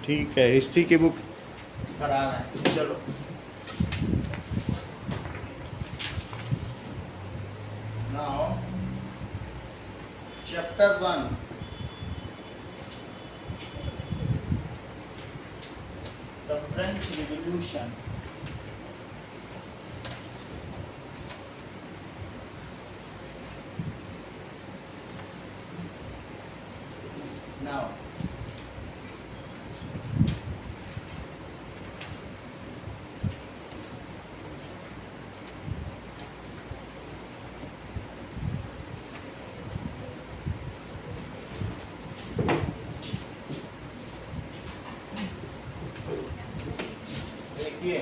ठीक है, हिस्ट्री की बुक करा रहे हैं, चलो। Now chapter 1, the French revolution. Now, देखिए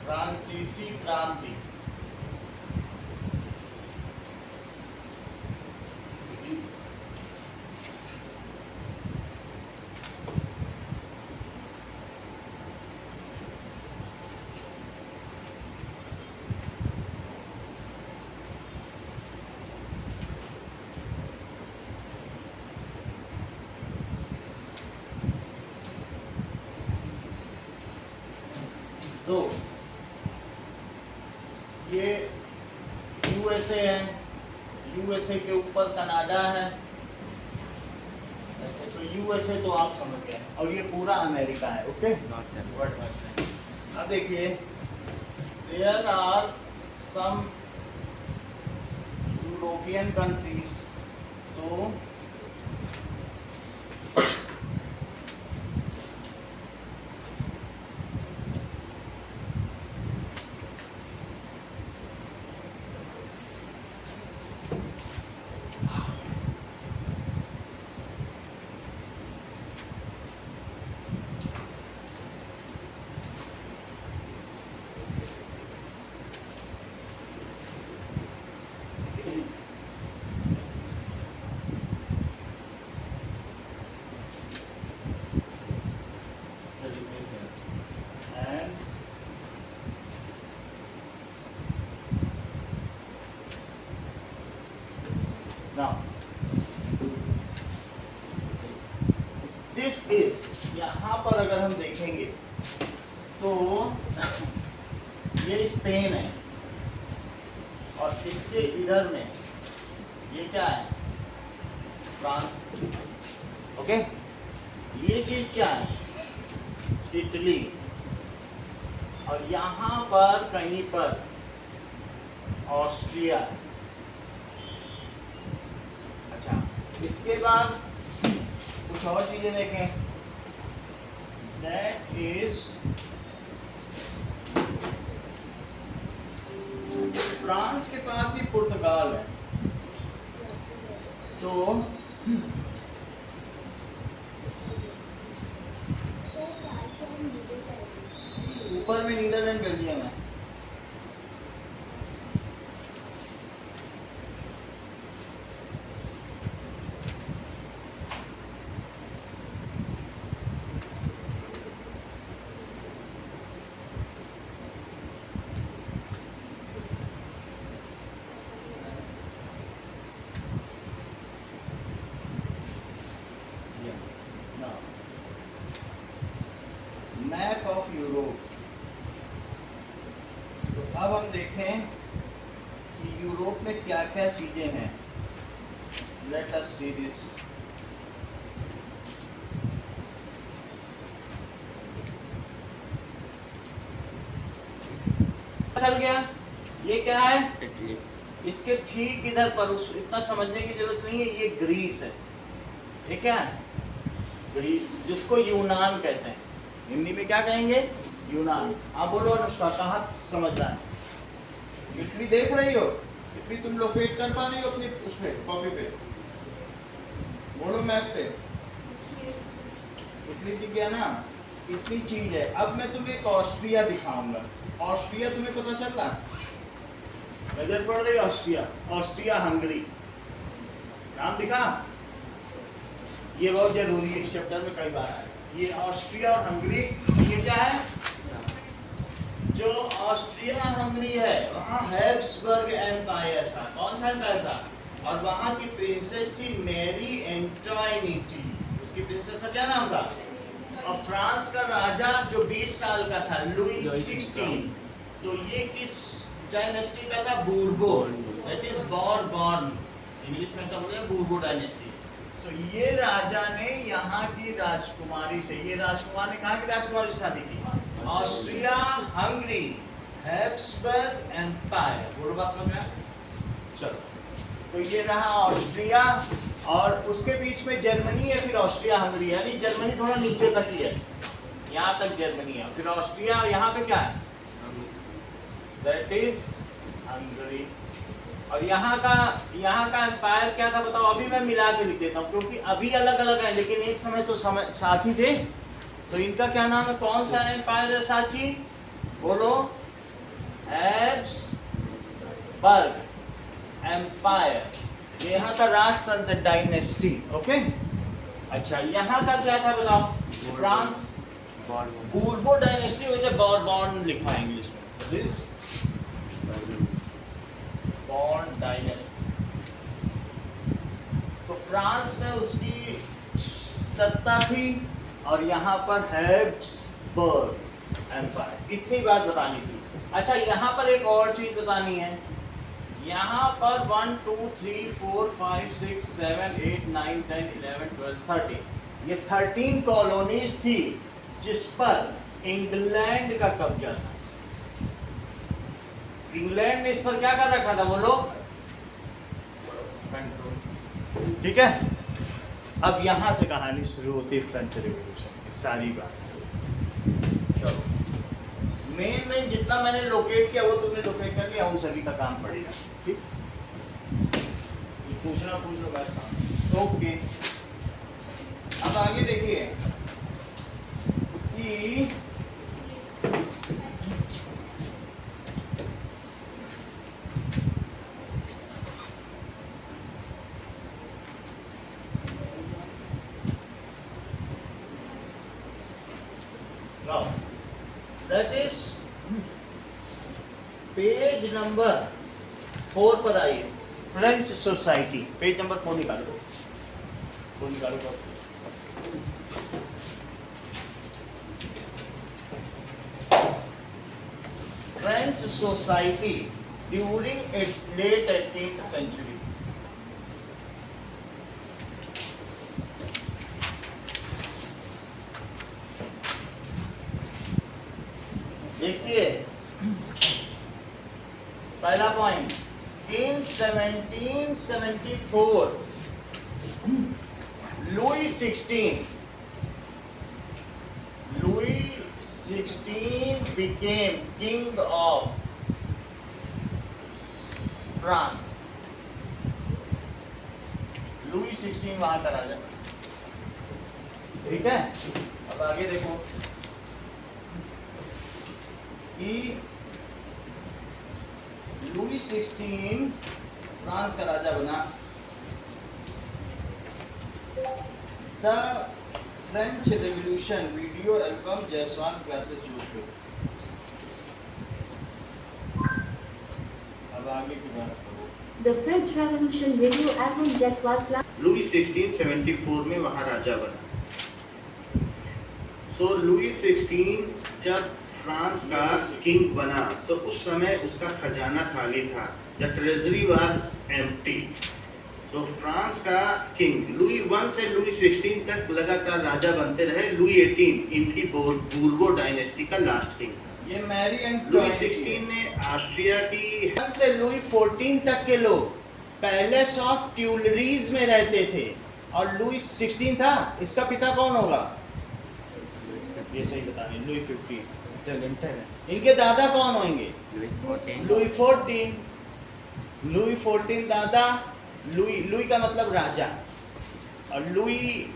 फ्रांसीसी क्रांति। तो ये यूएसए है, यूएसए के ऊपर कनाडा है, ऐसे तो यूएसए तो आप समझ गए, और ये पूरा अमेरिका है। ओके, अब देखिए there are some European countries. तो now this is, यहाँ पर अगर हम देखेंगे तो ये स्पेन है, और इसके इधर में ये क्या है, फ्रांस। ओके, ये चीज क्या है, इटली, और यहाँ पर कहीं पर ऑस्ट्रिया। अच्छा, इसके बाद कुछ और चीजें देखें, दैट इज फ्रांस के पास ही पुर्तगाल है, तो ऊपर में नीदरलैंड बेल्जियम है। Map of Europe. तो अब हम देखें कि यूरोप में क्या क्या चीजें हैं। Late us see this. चल गया, ये क्या है, इसके ठीक इधर पर, उस इतना समझने की जरूरत नहीं है, ये ग्रीस है। ठीक है, ग्रीस जिसको यूनान कहते हैं, हिंदी में क्या कहेंगे, यूनान। आप बोलो अनुष्का, कहाँ समझना है। इटली देख रही हो, इटली तुम लोकेट कर पा रही हो अपनी उसमें कॉपी पे, बोलो मैप पे। इटली दिख गया ना, इतनी चीज है। अब मैं तुम्हें एक ऑस्ट्रिया दिखाऊंगा। ऑस्ट्रिया तुम्हें पता चल रहा, नजर पड़ रही ऑस्ट्रिया, ऑस्ट्रिया हंगरी नाम दिखा। ये बहुत जरूरी है, इस चैप्टर में कई बार आया। ये ऑस्ट्रिया और हंगरी, ये क्या है, जो ऑस्ट्रिया हंगरी है वहाँ हैब्सबर्ग एम्पायर था। कौन सा एम्पायर था? और वहाँ की प्रिंसेस थी मैरी एंटोइनिटी। उसकी प्रिंसेस का क्या नाम था? और फ्रांस का राजा जो 20 साल का था, लुई 16। तो ये किस डायनेस्टी का था? बूर्बो, दैट इज बॉर्बन। इंग्लिश में सब बोलते हैं बूर्बो डायनेस्टी। सो ये राजा ने यहाँ की राजकुमारी से, ये राजकुमार ने कहाँ की राजकुमारी से शादी की? Austria Hungary Habsburg empire. बोलो बात समझ में आया? चलो, तो ये रहा ऑस्ट्रिया, और उसके बीच में जर्मनी है, फिर ऑस्ट्रिया हंगरी, यानी जर्मनी थोड़ा नीचे तक ही है, यहाँ तक जर्मनी है, फिर ऑस्ट्रिया, और यहाँ पे क्या है? That is Hungary. और यहाँ का एम्पायर क्या था बताओ? अभी मैं मिला के लिख देता हूँ क्योंकि अभी अलग अलग है, लेकिन एक समय तो साथ ही थे। तो इनका क्या नाम है? कौन सा एम्पायर है साची? बोलो। Habsburg empire. यहाँ का राजतंत्र डायनेस्टी। ओके, अच्छा यहाँ का क्या था बताओ? फ्रांस बूर्बो डायनेस्टी, वैसे बॉर्बन लिखा है इंग्लिश में। This Bourbon dynasty. तो फ्रांस में उसकी सत्ता थी, और यहाँ पर हैब्सबर्ग एम्पायर। इतनी बात बतानी थी। अच्छा, यहाँ पर एक और चीज बतानी है। यहाँ पर 1 2 3 4 5 6 7 8 9 10 11 12 13, ये 13 कॉलोनीज थी जिस पर इंग्लैंड का कब्जा था। इंग्लैंड ने इस पर क्या कर रखा था? बोलो, कंट्रोल। ठीक है, अब यहाँ से कहानी शुरू होती है फ्रेंच रिवॉल्यूशन की सारी बात। चलो, मेन जितना मैंने लोकेट किया वो तुमने लोकेट कर लिया, उन सभी का काम पड़ेगा। ठीक, पूछना पूछ लो बात। ओके, अब आगे देखिए कि दैट इज पेज नंबर 4 पर आइए। फ्रेंच सोसाइटी, पेज नंबर 4 निकालो, 4 निकालो। French society during late 18th century. देखिए पहला point, in 1774 Louis 16 became king of France। Louis 16 वहां का राजा। ठीक है, अब आगे देखो कि लुई 16 फ्रांस का राजा बना। The French revolution video album Jaiswal classes Jodhpur. अब आगे की बात करो। The French Revolution video album Jaiswal Class। Louis 1674 में वहाँ राजा बना। सो लुई 16 जब फ्रांस का किंग बना तो उस समय उसका खजाना खाली था। The treasury was empty. तो फ्रांस का किंग लुई 1 से लुई 16 तक लगातार राजा बनते रहे। लुई 18 इनकी बूर्बो डायनेस्टी का लास्ट किंग था। ये मैरी एंटोइनिटी। लुई 16 ने ऑस्ट्रिया की 1 से लुई 14 तक के लोग पैलेस ऑफ ट्यूलरीज में रहते थे, और लुई 16 था, इसका पिता कौन होगा? ये सही बता रहे, लुई 15। इनके दादा कौन होंगे? लुई 14। लुई 14 दादा, लुई का मतलब राजा, और लुई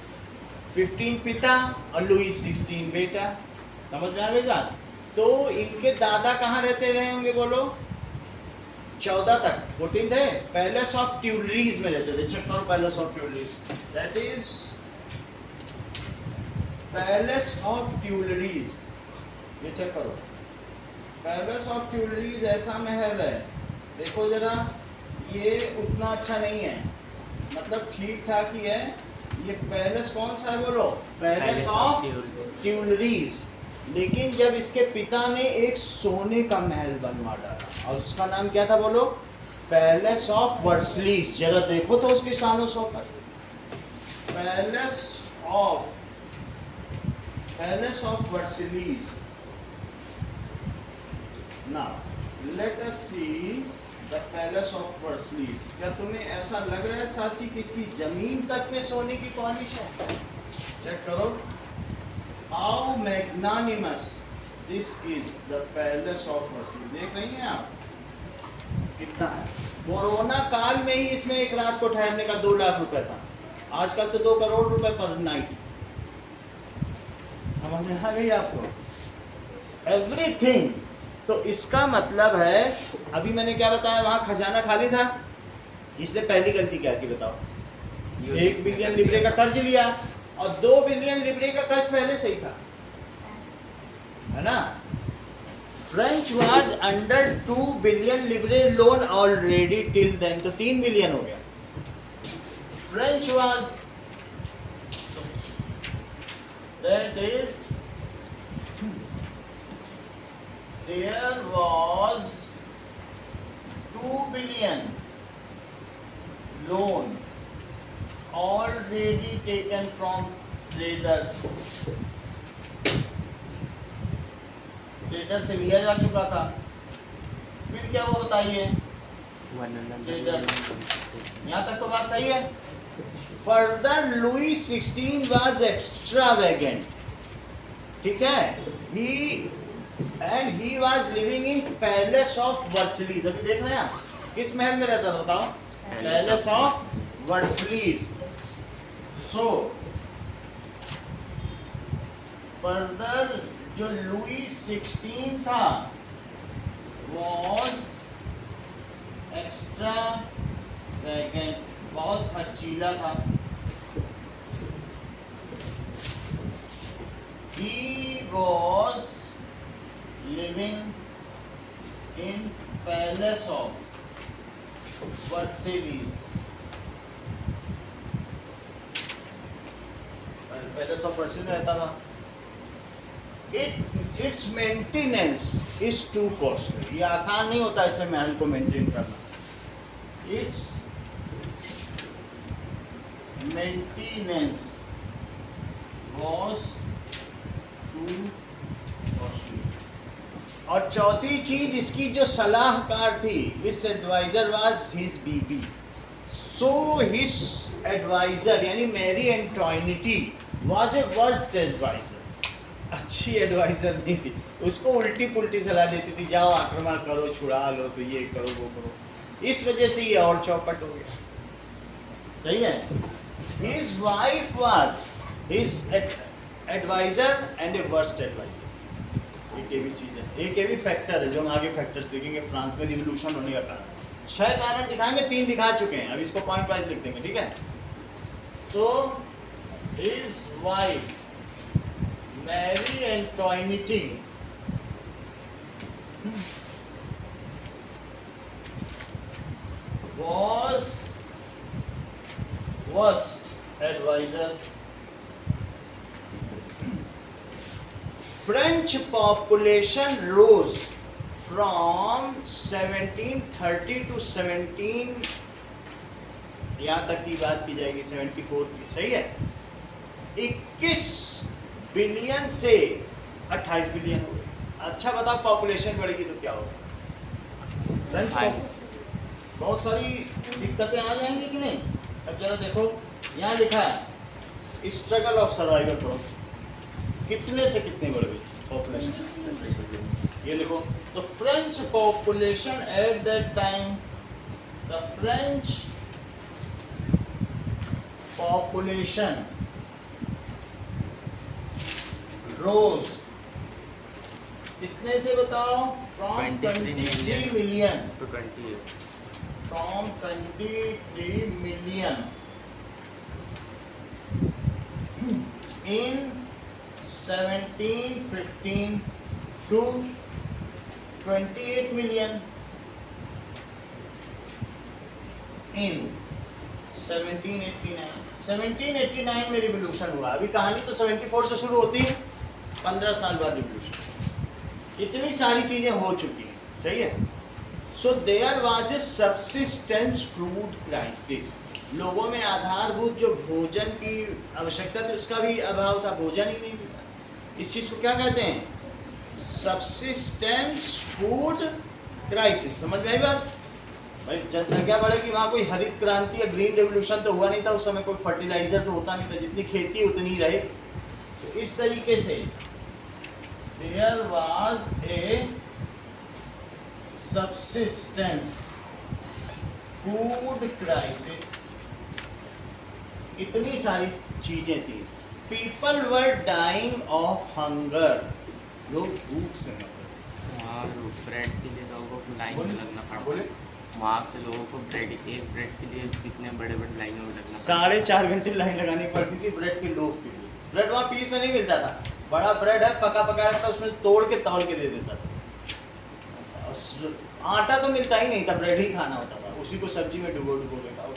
15 पिता, और लुई 16 बेटा। समझ में आएगा? तो इनके दादा कहाँ रहते रहे होंगे? बोलो, 14 तक, 14 थे, पैलेस ऑफ ट्यूलरीज में रहते थे। चेक करो, palace of Tuileries, that is palace of Tuileries, ये चेक करो। पैलेस ऑफ ट्यूलरीज ऐसा महल है, देखो जरा, ये उतना अच्छा नहीं है, मतलब ठीक ठाक ही है। ये पैलेस कौन सा है बोलो? Palace of Tuileries. लेकिन जब इसके पिता ने एक सोने का महल बनवा डाला और उसका नाम क्या था बोलो? Palace of Versailles. जरा देखो तो उसके शानो शौकत, palace of Versailles. Now let us see the palace of Versailles. क्या तुम्हें ऐसा लग रहा है साची कि इसकी जमीन तक में सोने की पॉलिश है? चेक करो, how magnanimous this is the palace of Versailles. देख रही हैं आप कितना है? कोरोना काल में ही इसमें एक रात को ठहरने का 2 लाख रुपए था, आजकल तो 2 करोड़ रुपए पर नाइट। समझ में आ गई आपको? एवरीथिंग। तो इसका मतलब है, अभी मैंने क्या बताया, वहां खजाना खाली था। इसने पहली गलती क्या की बताओ? 1 बिलियन लिब्रे का कर्ज लिया, और 2 बिलियन लिब्रे का कर्ज पहले से ही था, है ना? फ्रेंच वाज अंडर 2 बिलियन लिब्रे लोन ऑलरेडी टिल देन, तो 3 बिलियन हो गया। French was, that is, there was 2 billion loan already taken from traders से लिया जा चुका था। फिर क्या हुआ बताइए? यहाँ तक तो बात सही है। फर्दर लुई 16 was extravagant, ठीक है, and he was living in palace of Versailles. अभी देख रहे हैं आप, किस महल में रहता था बताओ? Palace of Versailles. So further जो लुई 16 था was एक्स्ट्रा वैगेंट, बहुत खर्चीला था। He was living in palace of Versailles। Palace of Versailles रहता था। Its maintenance is too costly. ये आसान नहीं होता ऐसे महल को मेंटेन करना। Its maintenance was too costly. और चौथी चीज, इसकी जो सलाहकार थी, इट्स एडवाइजर वाज हिज बीबी। सो हिज एडवाइजर यानी Marie Antoinette was a worst advisor. अच्छी एडवाइजर नहीं थी, उसको उल्टी पुल्टी सलाह देती थी, जाओ आक्रमण करो, छुड़ा लो, तो ये करो वो करो। इस वजह से ये और चौपट हो गया। सही है। His wife was his advisor and a worst advisor. एक ये भी चीज़ है, एक ये भी फैक्टर है जो हम आगे फैक्टर्स देखेंगे फ्रांस में रिवोल्यूशन होने का कारण। 6 कारण दिखाएंगे, 3 दिखा चुके हैं, अब इसको पॉइंट वाइज लिख देंगे, ठीक है। So his wife Marie Antoinette was worst advisor। French population rose from 1730 to 17, यहाँ तक की बात की जाएगी 74 की, सही है। 21 बिलियन से 28 बिलियन हो गई। अच्छा बताओ, पॉपुलेशन बढ़ेगी तो क्या होगा? फ्रेंच बहुत सारी दिक्कतें आ जाएंगी कि नहीं? अब जरा देखो, यहाँ लिखा है स्ट्रगल ऑफ सर्वाइवल करो, कितने से कितने बढ़ गई पॉपुलेशन, ये लिखो। तो French population at that time, the French population rose कितने से बताओ? From 23 million to 28। from 23 million in 1715 to 28 million in 1789। 1789 में रिवोल्यूशन हुआ। अभी कहानी तो 74 से शुरू होती है, 15 साल बाद रिवोल्यूशन। इतनी सारी चीजें हो चुकी हैं, सही है। So there was a subsistence food crisis. लोगों में आधारभूत जो भोजन की आवश्यकता थी उसका भी अभाव था, भोजन ही नहीं मिला। इस चीज को क्या कहते हैं? Subsistence food crisis. समझ में आई बात? भाई जनसंख्या बढ़ेगी, वहाँ कोई हरित क्रांति या ग्रीन रेवोल्यूशन तो हुआ नहीं था उस समय, कोई फर्टिलाइजर तो होता नहीं था, जितनी खेती उतनी ही रहे। तो इस तरीके से there was a subsistence food crisis. इतनी सारी चीजें थी। People were dying of hunger. लोग भूख से मर रहे। वहाँ ब्रेड के लिए लोगों को लाइन में लगना पड़ता बोले? है। वहाँ के लोगों को एक ब्रेड के लिए कितने बड़े बड़े लाइनों में लगना 4.5 घंटे लाइन लगानी पड़ती थी ब्रेड के लोफ के लिए। ब्रेड वहाँ पीस में नहीं मिलता था, बड़ा ब्रेड है पका पका रहता, उसमें तोड़ के तौल के दे देता था। और आटा तो मिलता ही नहीं था, ब्रेड ही खाना होता था, उसी को सब्जी में डुबो डुबो के खाओ।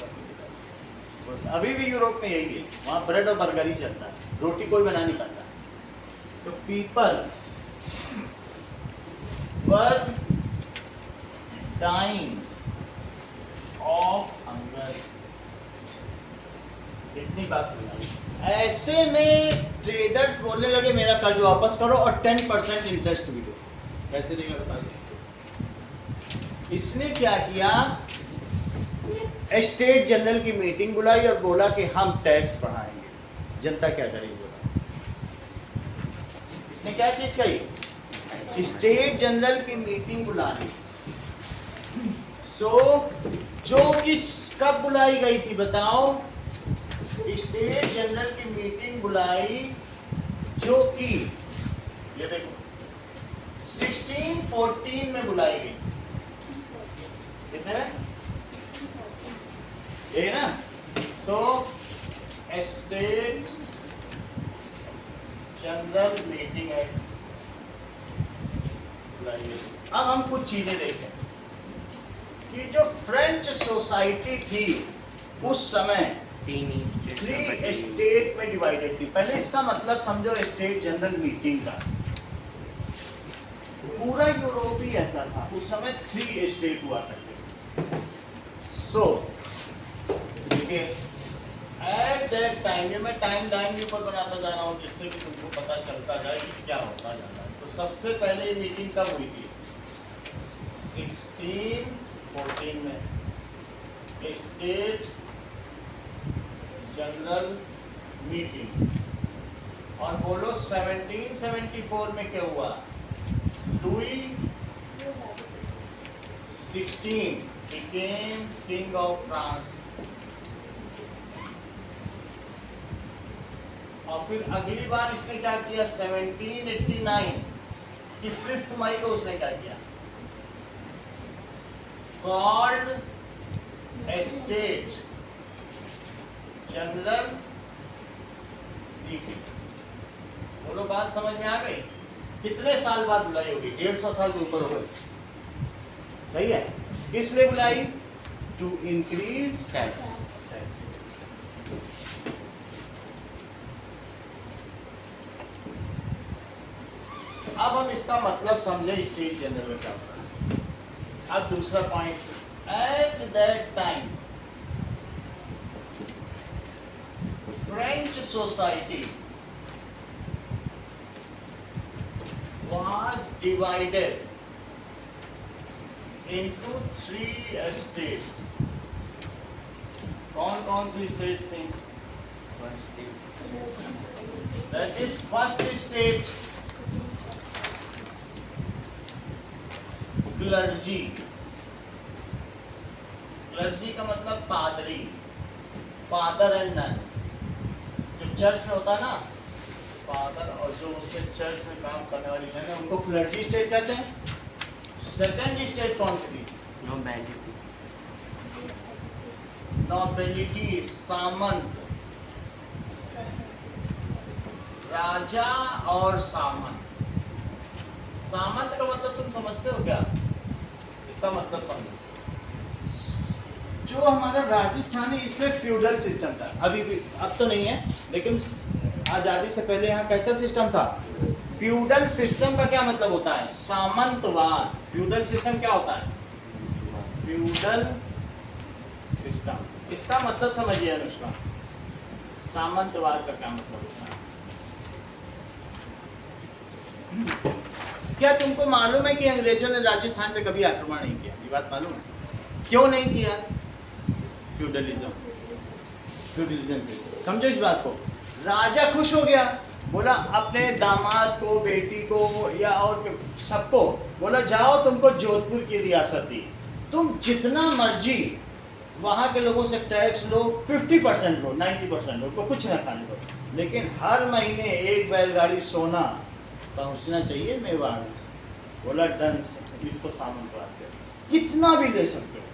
बस अभी भी यूरोप में यही है, वहाँ ब्रेड और बर्गर ही चलता है, रोटी कोई बना नहीं पाता। तो people were dying of hunger. इतनी बात सुना। ऐसे में ट्रेडर्स बोलने लगे मेरा कर्ज वापस करो और 10% इंटरेस्ट भी दो। कैसे देगा बताइए? इसने क्या किया? स्टेट जनरल की मीटिंग बुलाई और बोला कि हम टैक्स बढ़ाएंगे। जनता क्या करेगी? बोला इसने क्या चीज कही? स्टेट जनरल की मीटिंग बुला ली। जो कि कब बुलाई गई थी बताओ? स्टेट जनरल की मीटिंग बुलाई जो कि ये देखो 1614 में बुलाई गई। कितने में? ये ना। सो स्टेट जनरल मीटिंग है बुलाई गई। अब हम कुछ चीजें देखें कि जो फ्रेंच सोसाइटी थी उस समय 3 स्टेट में डिवाइडेड थी। पहले इसका मतलब समझो स्टेट जनरल मीटिंग का। पूरा यूरोप ही ऐसा था उस समय, 3 स्टेट हुआ करते। सो देखिए एट दैट टाइम, ये मैं टाइम लाइन के ऊपर बनाता जा रहा हूँ जिससे कि तुमको पता चलता जाए कि क्या होता जा रहा है। तो सबसे पहले ये मीटिंग कब हुई थी? 1614 में स्टेट जनरल मीटिंग। और बोलो 1774 में क्या हुआ? Louis 16 became king of France। और फिर अगली बार इसने क्या किया? 1789 की 5 मई को उसने क्या किया? Called state general meeting. बोलो बात समझ में आ गई? कितने साल बाद बुलाई होगी? 150 साल के ऊपर हो गए। सही है। किस लिए बुलाई? To increase tax. अब हम इसका मतलब समझे स्टेट जनरल में क्या होता है। अब दूसरा point, eight that time French society was divided into 3 states। कौन कौन सी स्टेट्स थी? That is first state clergy. Clergy का मतलब पादरी, फादर एंड नन। जो चर्च में होता है ना, फादर और जो उसके चर्च में काम करने वाली है उनको क्लर्जी स्टेट कहते हैं। सेकंड स्टेट कौन सी थी? नोबिलिटी, सामंत, राजा और सामंत। सामंत का मतलब तुम समझते हो क्या? इसका मतलब समझो। जो हमारा राजस्थान है इसमें फ्यूडल सिस्टम था, अभी भी, अब तो नहीं है, लेकिन आजादी से पहले यहाँ कैसा सिस्टम था? फ्यूडल सिस्टम का क्या मतलब होता है? सामंतवाद। फ्यूडल सिस्टम क्या होता है? Feudal system. इसका मतलब समझिए अनुष्का, सामंतवाद का क्या मतलब होता है? क्या तुमको मालूम है कि अंग्रेजों ने राजस्थान पे कभी आक्रमण नहीं किया? ये बात मालूम है? क्यों नहीं किया? फ्यूडलिज्म। फ्यूडलिज्म पे समझो इस बात को। राजा खुश हो गया, बोला अपने दामाद को, बेटी को या और सबको बोला जाओ तुमको जोधपुर की रियासत दी, तुम जितना मर्जी वहाँ के लोगों से टैक्स लो, 50% लो, 90% लो, को कुछ ना खाने दो, लेकिन हर महीने एक बैलगाड़ी सोना पहुँचना चाहिए मेवाड़ में। बोला डन, इसको सामंतवाद कहते। कितना भी ले सकते हो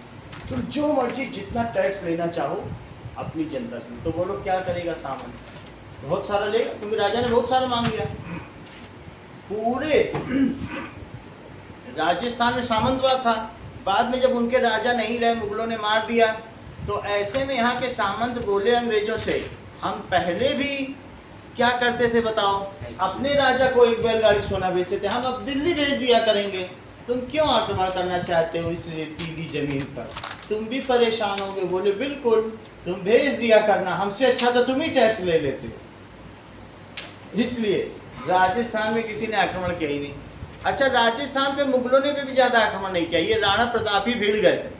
तुम, जो मर्जी जितना टैक्स लेना चाहो अपनी जनता से। तो बोलो क्या करेगा सामंत? बहुत सारा लेगा, क्योंकि राजा ने बहुत सारा मांग लिया। पूरे राजस्थान में सामंतवाद था। बाद में जब उनके राजा नहीं रहे, मुगलों ने मार दिया, तो ऐसे में यहाँ के सामंत बोले अंग्रेजों से, हम पहले भी क्या करते थे बताओ? अपने राजा को एक बैलगाड़ी सोना भेजते थे, हम अब दिल्ली भेज दिया करेंगे। तुम क्यों आक्रमण करना चाहते हो इस रेतीली जमीन पर? तुम भी परेशान होगे। बोले बिल्कुल, तुम भेज दिया करना, हमसे अच्छा तो तुम ही टैक्स ले लेते। इसलिए राजस्थान में किसी ने आक्रमण किया ही नहीं। अच्छा, राजस्थान पे मुगलों ने भी ज़्यादा आक्रमण नहीं किया, ये राणा प्रताप ही भिड़ गए थे,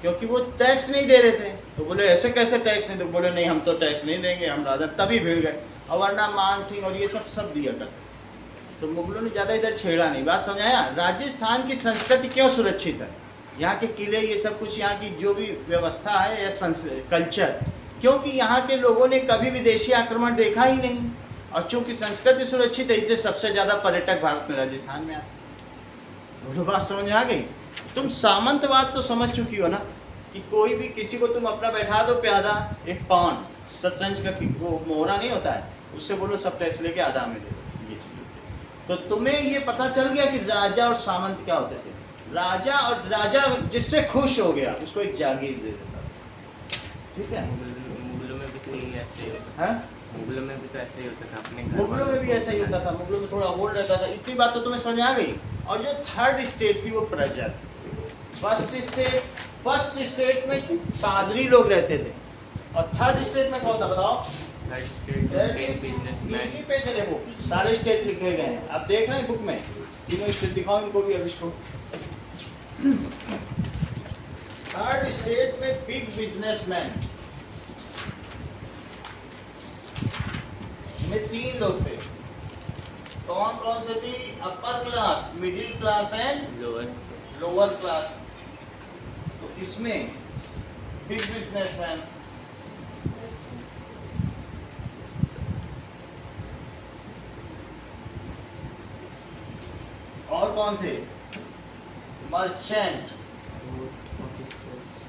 क्योंकि वो टैक्स नहीं दे रहे थे। तो बोले ऐसे कैसे टैक्स नहीं? तो बोले नहीं, हम तो टैक्स नहीं देंगे, हम राजा, तभी भिड़ गए। और वरना मान सिंह और ये सब दिया करते। तो मुगलों ने ज़्यादा इधर छेड़ा नहीं। बात समझाया? राजस्थान की संस्कृति क्यों सुरक्षित है? यहाँ के किले, ये सब कुछ, यहाँ की जो भी व्यवस्था है या कल्चर, क्योंकि यहाँ के लोगों ने कभी विदेशी आक्रमण देखा ही नहीं, और चूंकि संस्कृति सुरक्षित है, इसलिए सबसे ज़्यादा पर्यटक भारत में राजस्थान में आते। बोलो बात समझ में आ गई? तुम सामंतवाद तो समझ चुकी हो ना, कि कोई भी किसी को तुम अपना बैठा दो प्यादा, एक पान शतरंज का वो मोहरा नहीं होता है, उससे बोलो सब टैक्स लेके आधा में दे दो, ये चीज। तो तुम्हें ये पता चल गया कि राजा और सामंत क्या होते थे। राजा जिससे खुश हो गया उसको एक जागीर दे देता, ठीक है? मुगलों में भी तो यही ऐसे ही होता है। मुगलों में भी तो ऐसा ही होता था, अपने घर मुगलों में भी ऐसा ही होता था, मुगलों में थोड़ा होल्ड रहता था। इतनी बात तो तुम्हें समझ आ गई। और जो थर्ड स्टेट थी वो प्रजा। फर्स्ट स्टेट में पादरी लोग रहते थे, और थर्ड स्टेट में कौन था बताओ? Third state businessman. इसी पेज में देखो सारे स्टेट लिखे गए हैं, आप देख रहे हैं बुक में, तीनों स्टेट दिखाओ इनको भी अब इसको। थर्ड स्टेट में बिग बिजनेसमैन में 3 लोग थे। कौन कौन से थी? Upper class, middle class and lower class. तो इसमें बिग बिजनेसमैन, और कौन थे? मर्चेंट,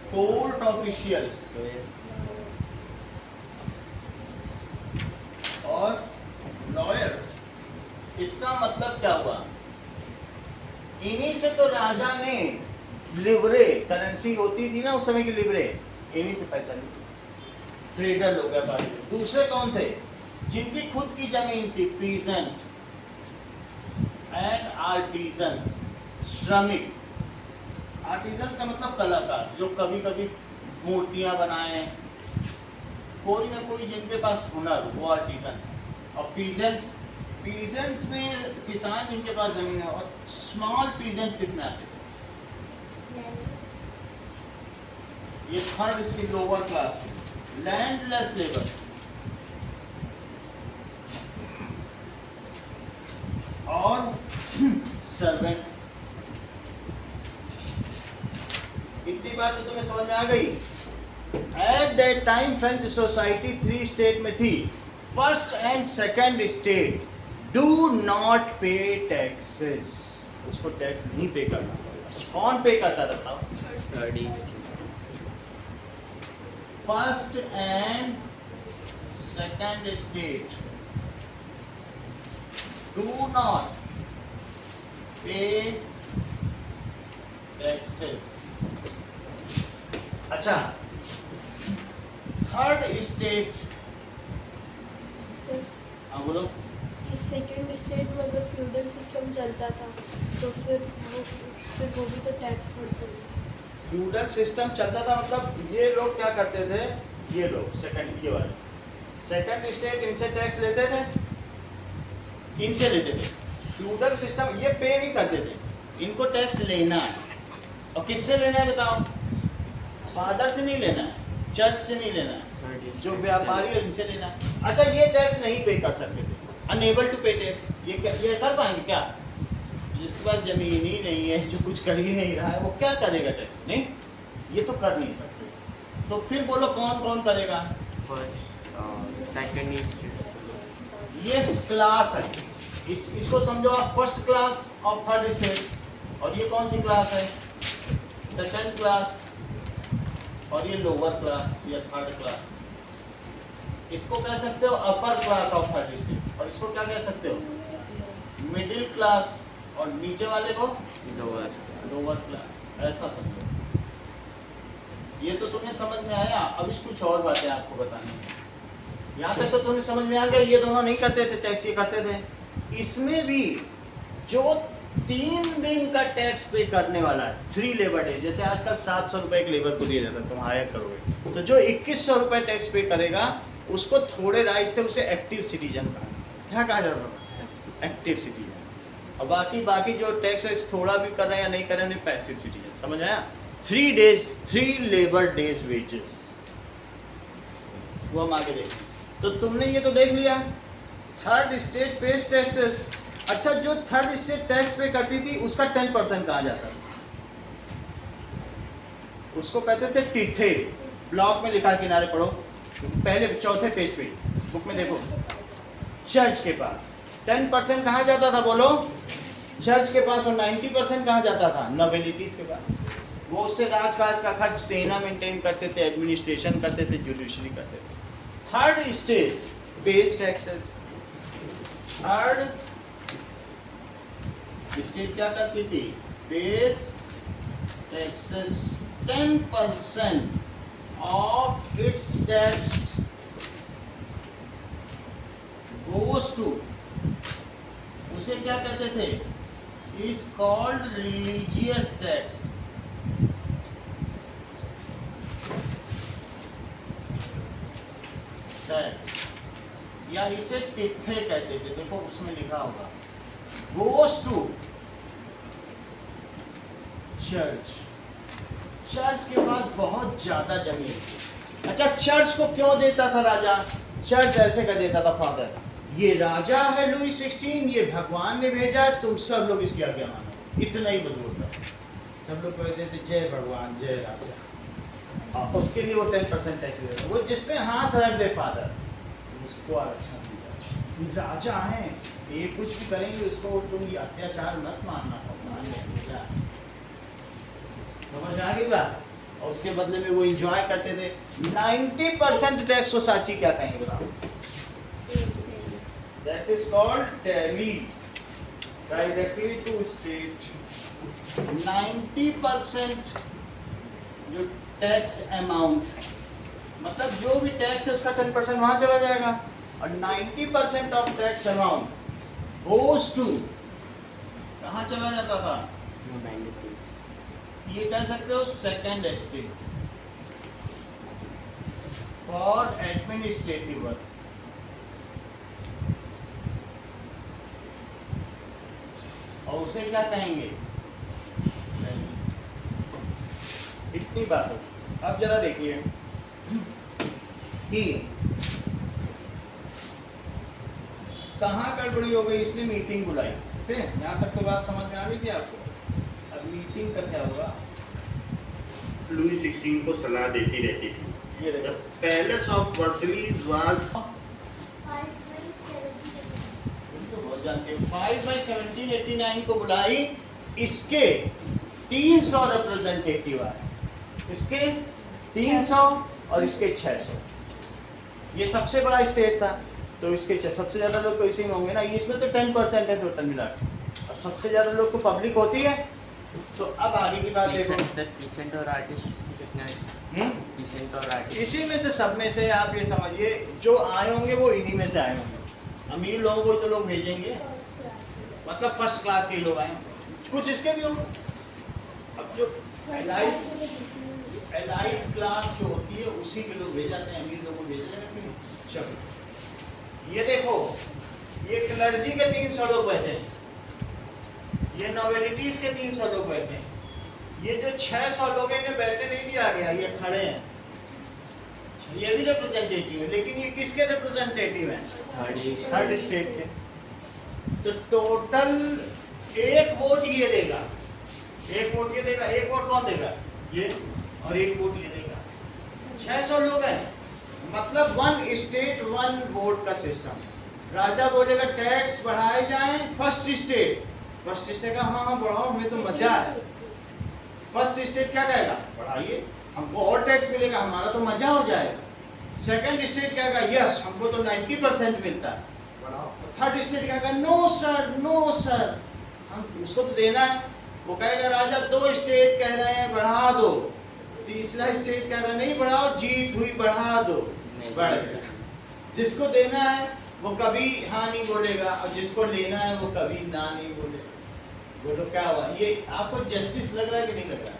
कोर्ट ऑफिशियल्स और लॉयर्स। इसका मतलब क्या हुआ? इन्हीं से तो राजा ने लिवरे, करेंसी होती थी ना उस समय की लिवरे, इन्हीं से पैसा लिया। ट्रेडर लोग, व्यापारी। दूसरे कौन थे? जिनकी खुद की जमीन थी, पीजेंट एंड आर्टिजन्स, श्रमिक। आर्टिजन्स का मतलब कलाकार, जो कभी कभी मूर्तियां बनाए, कोई ना कोई जिनके पास हुनर, वो आर्टिजन्स है। और पीजेंट्स में किसान जिनके पास जमीन है। और स्मॉल पीजेंट्स किस में आते थे? ये थर्ड इसकी लोअर क्लास थी। लैंडलेस लेबर और सर्वेंट। इतनी बात तो तुम्हें समझ में आ गई। Eight that time French society 3 state में थी। First and second state do not पे टैक्सेस, उसको टैक्स नहीं पे करना पड़ेगा। कौन पे करता था बताओ? First and second state do not पे टैक्सेस। अच्छा, थर्ड स्टेट, सर हाँ बोलो। ये सेकंड स्टेट में अगर फ्यूडल सिस्टम चलता था तो फिर वो भी तो टैक्स भरते थे। फ्यूडल सिस्टम चलता था मतलब ये लोग क्या करते थे, ये लोग सेकंड, ये वाले सेकंड स्टेट इनसे टैक्स लेते थे, इनसे लेते थे। फ्यूडल सिस्टम ये पे नहीं करते थे, इनको टैक्स लेना है। और किससे लेना है बताओ? फादर से नहीं लेना है, चर्च से नहीं लेना है, जो व्यापारी है इनसे लेना है। अच्छा, ये टैक्स नहीं पे कर सकते थे, अनेबल टू पे टैक्स। ये कर पाएंगे क्या? जिसके पास जमीन ही नहीं है, जो कुछ कर ही नहीं रहा है, वो क्या करेगा टैक्स? नहीं, ये तो कर नहीं सकते। तो फिर बोलो कौन कौन करेगा? First second state. ये क्लास है, इसको समझो आप first class of third state. और ये कौन सी क्लास है? Second class. और ये लोअर क्लास या थर्ड क्लास। इसको कह सकते हो upper class of third state, और इसको क्या कह सकते हो? Middle class. और नीचे वाले को लोअर क्लास। ऐसा समझो। ये तो तुम्हें समझ में आया। अब इस कुछ और बातें आपको बतानी है। यहाँ तक तो तुम्हें समझ में आ गया, ये दोनों नहीं करते थे टैक्स, ये करते थे। इसमें भी जो 3 दिन का टैक्स पे करने वाला है, 3 लेबर डेज, जैसे आजकल 700 रुपये एक लेबर को दिया जाता है, तुम हायर करोगे तो जो 2100 रुपये टैक्स पे करेगा उसको थोड़े राइट से उसे एक्टिव सिटीजन कहा। क्या कहा जाता है? Active citizen. और बाकी जो टैक्स थोड़ा भी कर रहे हैं या नहीं कर रहे हैं, उन्हें पैसिव सिटीजन। समझ आया? 3 लेबर डेज वेजेस। वो हम आगे देखें। तो तुमने ये तो देख लिया, थर्ड स्टेट पेज टैक्सेस। अच्छा, जो थर्ड स्टेट टैक्स पे करती थी उसका 10% कहा जाता था, उसको कहते थे टिथे। ब्लॉक में लिखा, किनारे पढ़ो, पहले चौथे पेज पे बुक में देखो। चर्च के पास 10% कहा जाता था, बोलो, चर्च के पास। और 90% कहा जाता था नोबिलिटीज के पास। वो उससे राजकाज का खर्च, सेना मेंटेन करते थे, एडमिनिस्ट्रेशन करते थे, जुडिशरी करते थे। Third state pays taxes. Third state क्या करती थी? Pays taxes. 10% of its tax goes to, उसे क्या कहते थे? Is called religious tax. Tax या इसे टिथे कहते थे। देखो उसमें लिखा होगा, गोज टू चर्च। चर्च के पास बहुत ज्यादा जमीन थी। अच्छा, चर्च को क्यों देता था राजा? चर्च ऐसे कर देता था, फादर ये राजा है लुई 16, ये भगवान ने भेजा है, तुम सब लोग इसकी आज्ञा मानो। इतना ही बस बोलता, सब लोग कहते थे जय भगवान जय राजा। और उसके लिए वो 10% टैक्स देता। वो जिसमें हाथ रख दे फादर, उसको आरक्षण दिया। राजा हैं, ये कुछ भी करेंगे उसको तुम ये अत्याचार मत मानना, भगवान ने भेजा। समझ आ गई बात? और उसके बदले में वो एंजॉय करते थे। 90% टैक्स को साची क्या कहेंगे बताओ? That is called tally, directly to state। 90% जो टैक्स अमाउंट, मतलब जो भी टैक्स है उसका 10% वहां चला जाएगा। और 90% of tax amount goes to, कहाँ चला जाता था? ये कह सकते हो second state for administrative work. और उसे क्या कहेंगे? इतनी बात होगी। अब जरा देखिए कि कहाँ गड़बड़ी हो गई, इसने मीटिंग बुलाई। ठीक है, यहाँ तक तो बात समझ में आ गई थी आपको। अब मीटिंग का क्या होगा? लुई 16 को सलाह देती रहती थी। ये देखो, पैलेस ऑफ वर्सलीज वाज 5/1789 को बुलाई। इसके 300 रिप्रेजेंटेटिव आए, इसके 300 और इसके 600। ये सबसे बड़ा स्टेट था तो इसके सबसे ज्यादा लोग तो इसी में होंगे ना। इसमें तो 10% है टोटल मिला के, और सबसे ज्यादा लोग को पब्लिक होती है। तो अब आगे की बात देखो। सर पीसेंट और आर्टिस्ट कितना है? हम्म? पीसेंट और आर्टिस्ट इसी में से सब में से आप ये समझिए जो आए होंगे वो इन्हीं में से आए होंगे। अमीर लोगों को तो लोग भेजेंगे, मतलब फर्स्ट क्लास के लोग आए होंगे, कुछ इसके भी होंगे। अब जो एलाइट क्लास जो होती है उसी के लोग भेज जाते हैं, अमीर लोगों को भेज जाते हैं। चलो ये देखो, ये क्लर्जी के 300 लोग बैठे हैं, ये नोवेलिटीज के 300 लोग बैठे हैं, ये जो 600 लोग हैं इन्हें बैठने नहीं दिया गया, ये खड़े हैं। ये भी रिप्रेजेंटेटिव है, लेकिन ये किसके रिप्रेजेंटेटिव हैं? थर्ड स्टेट के। तो टोटल एक वोट ये देगा, एक वोट ये देगा, एक वोट कौन देगा? ये, और एक वोट ये देगा। 600 लोग हैं, मतलब 1 स्टेट 1 वोट का सिस्टम। राजा बोलेगा टैक्स बढ़ाए जाएं, फर्स्ट स्टेट का हाँ बढ़ाओ, हमें तो मजा है। फर्स्ट स्टेट क्या कहेगा? बढ़ाइए, हमको और टैक्स मिलेगा, हमारा तो मजा हो जाएगा। सेकंड स्टेट क्या कहेगा? यस, हमको तो 90% मिलता है, बढ़ाओ। थर्ड स्टेट क्या कहेगा? नो सर, हम उसको तो देना है। वो कहेगा राजा 2 स्टेट कह रहे हैं बढ़ा दो, तीसरा स्टेट कह रहा है नहीं बढ़ाओ, जीत हुई बढ़ा दो, बढ़ गया। जिसको देना है वो कभी हाँ नहीं बोलेगा, और जिसको लेना है वो कभी ना नहीं बोलेगा। बोलो क्या हुआ? ये आपको जस्टिस लग रहा है कि नहीं लग रहा है?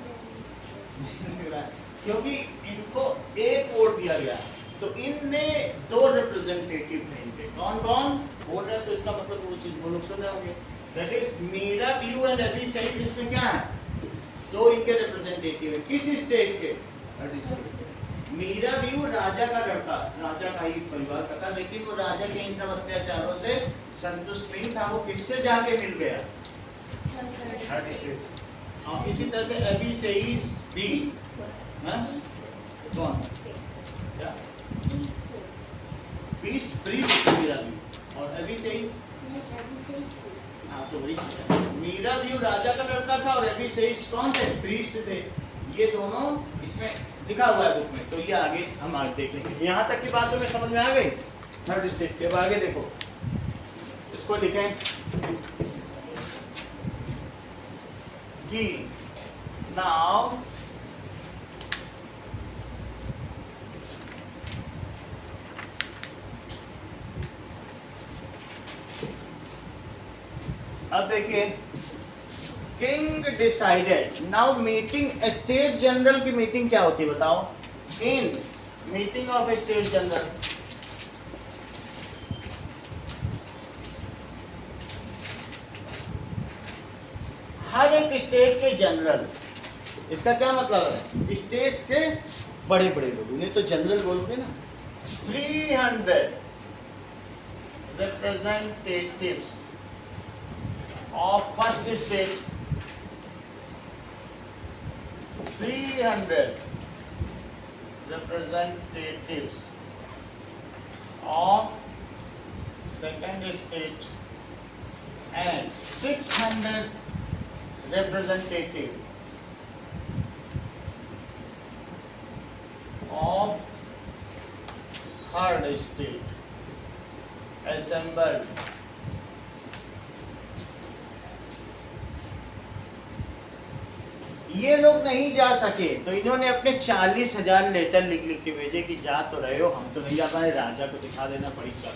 नहीं लग रहा है, क्योंकि इनको एक वोट दिया गया, तो इनने 2 रिप्रेजेंटेटिव थे इनके। कौन कौन बोल रहे हैं? तो इसका मतलब वो चीज वो लोग सुन रहे होंगे। That is Mirabeau and Abbe Sieyes, इसमें क्या है? 2 इनके रिप्रेजेंटेटिव है। किस स्टेट के? मीरा व्यू राजा का लड़का, राजा का ही परिवार का था, लेकिन वो राजा के इन सब अत्याचारों से संतुष्ट नहीं था। वो किससे जाके मिल गया? थर्ड स्टेट से। हाँ, इसी तरह से अभी से ही बी कौन क्या बीस्ट प्रीस्ट मीरा व्यू, और अभी से ही हाँ तो वही मीरा व्यू राजा का लड़का था, और अभी से कौन थे? प्रीस्ट थे। ये दोनों इसमें लिखा हुआ है बुक में, तो ये आगे हम आगे देख लेंगे। यहाँ तक की बात तो मैं समझ में आ गई थर्ड स्टेट के। अब आगे देखो, इसको लिखें कि नाउ अब देखिए, king decided. Now meeting, state general की मीटिंग क्या होती है बताओ? In meeting of state general, हर एक स्टेट के जनरल, इसका क्या मतलब है? स्टेट्स के बड़े बड़े लोग, उन्हें तो जनरल बोलोगे ना। 300 representatives of first state, 300 representatives of second state, and 600 representatives of third state assembled ये लोग नहीं जा सके, तो इन्होंने अपने 40,000 लेटर लिख लिख के भेजे कि जा तो रहे हो, हम तो नहीं जा पाए, राजा को दिखा देना पड़ेगा,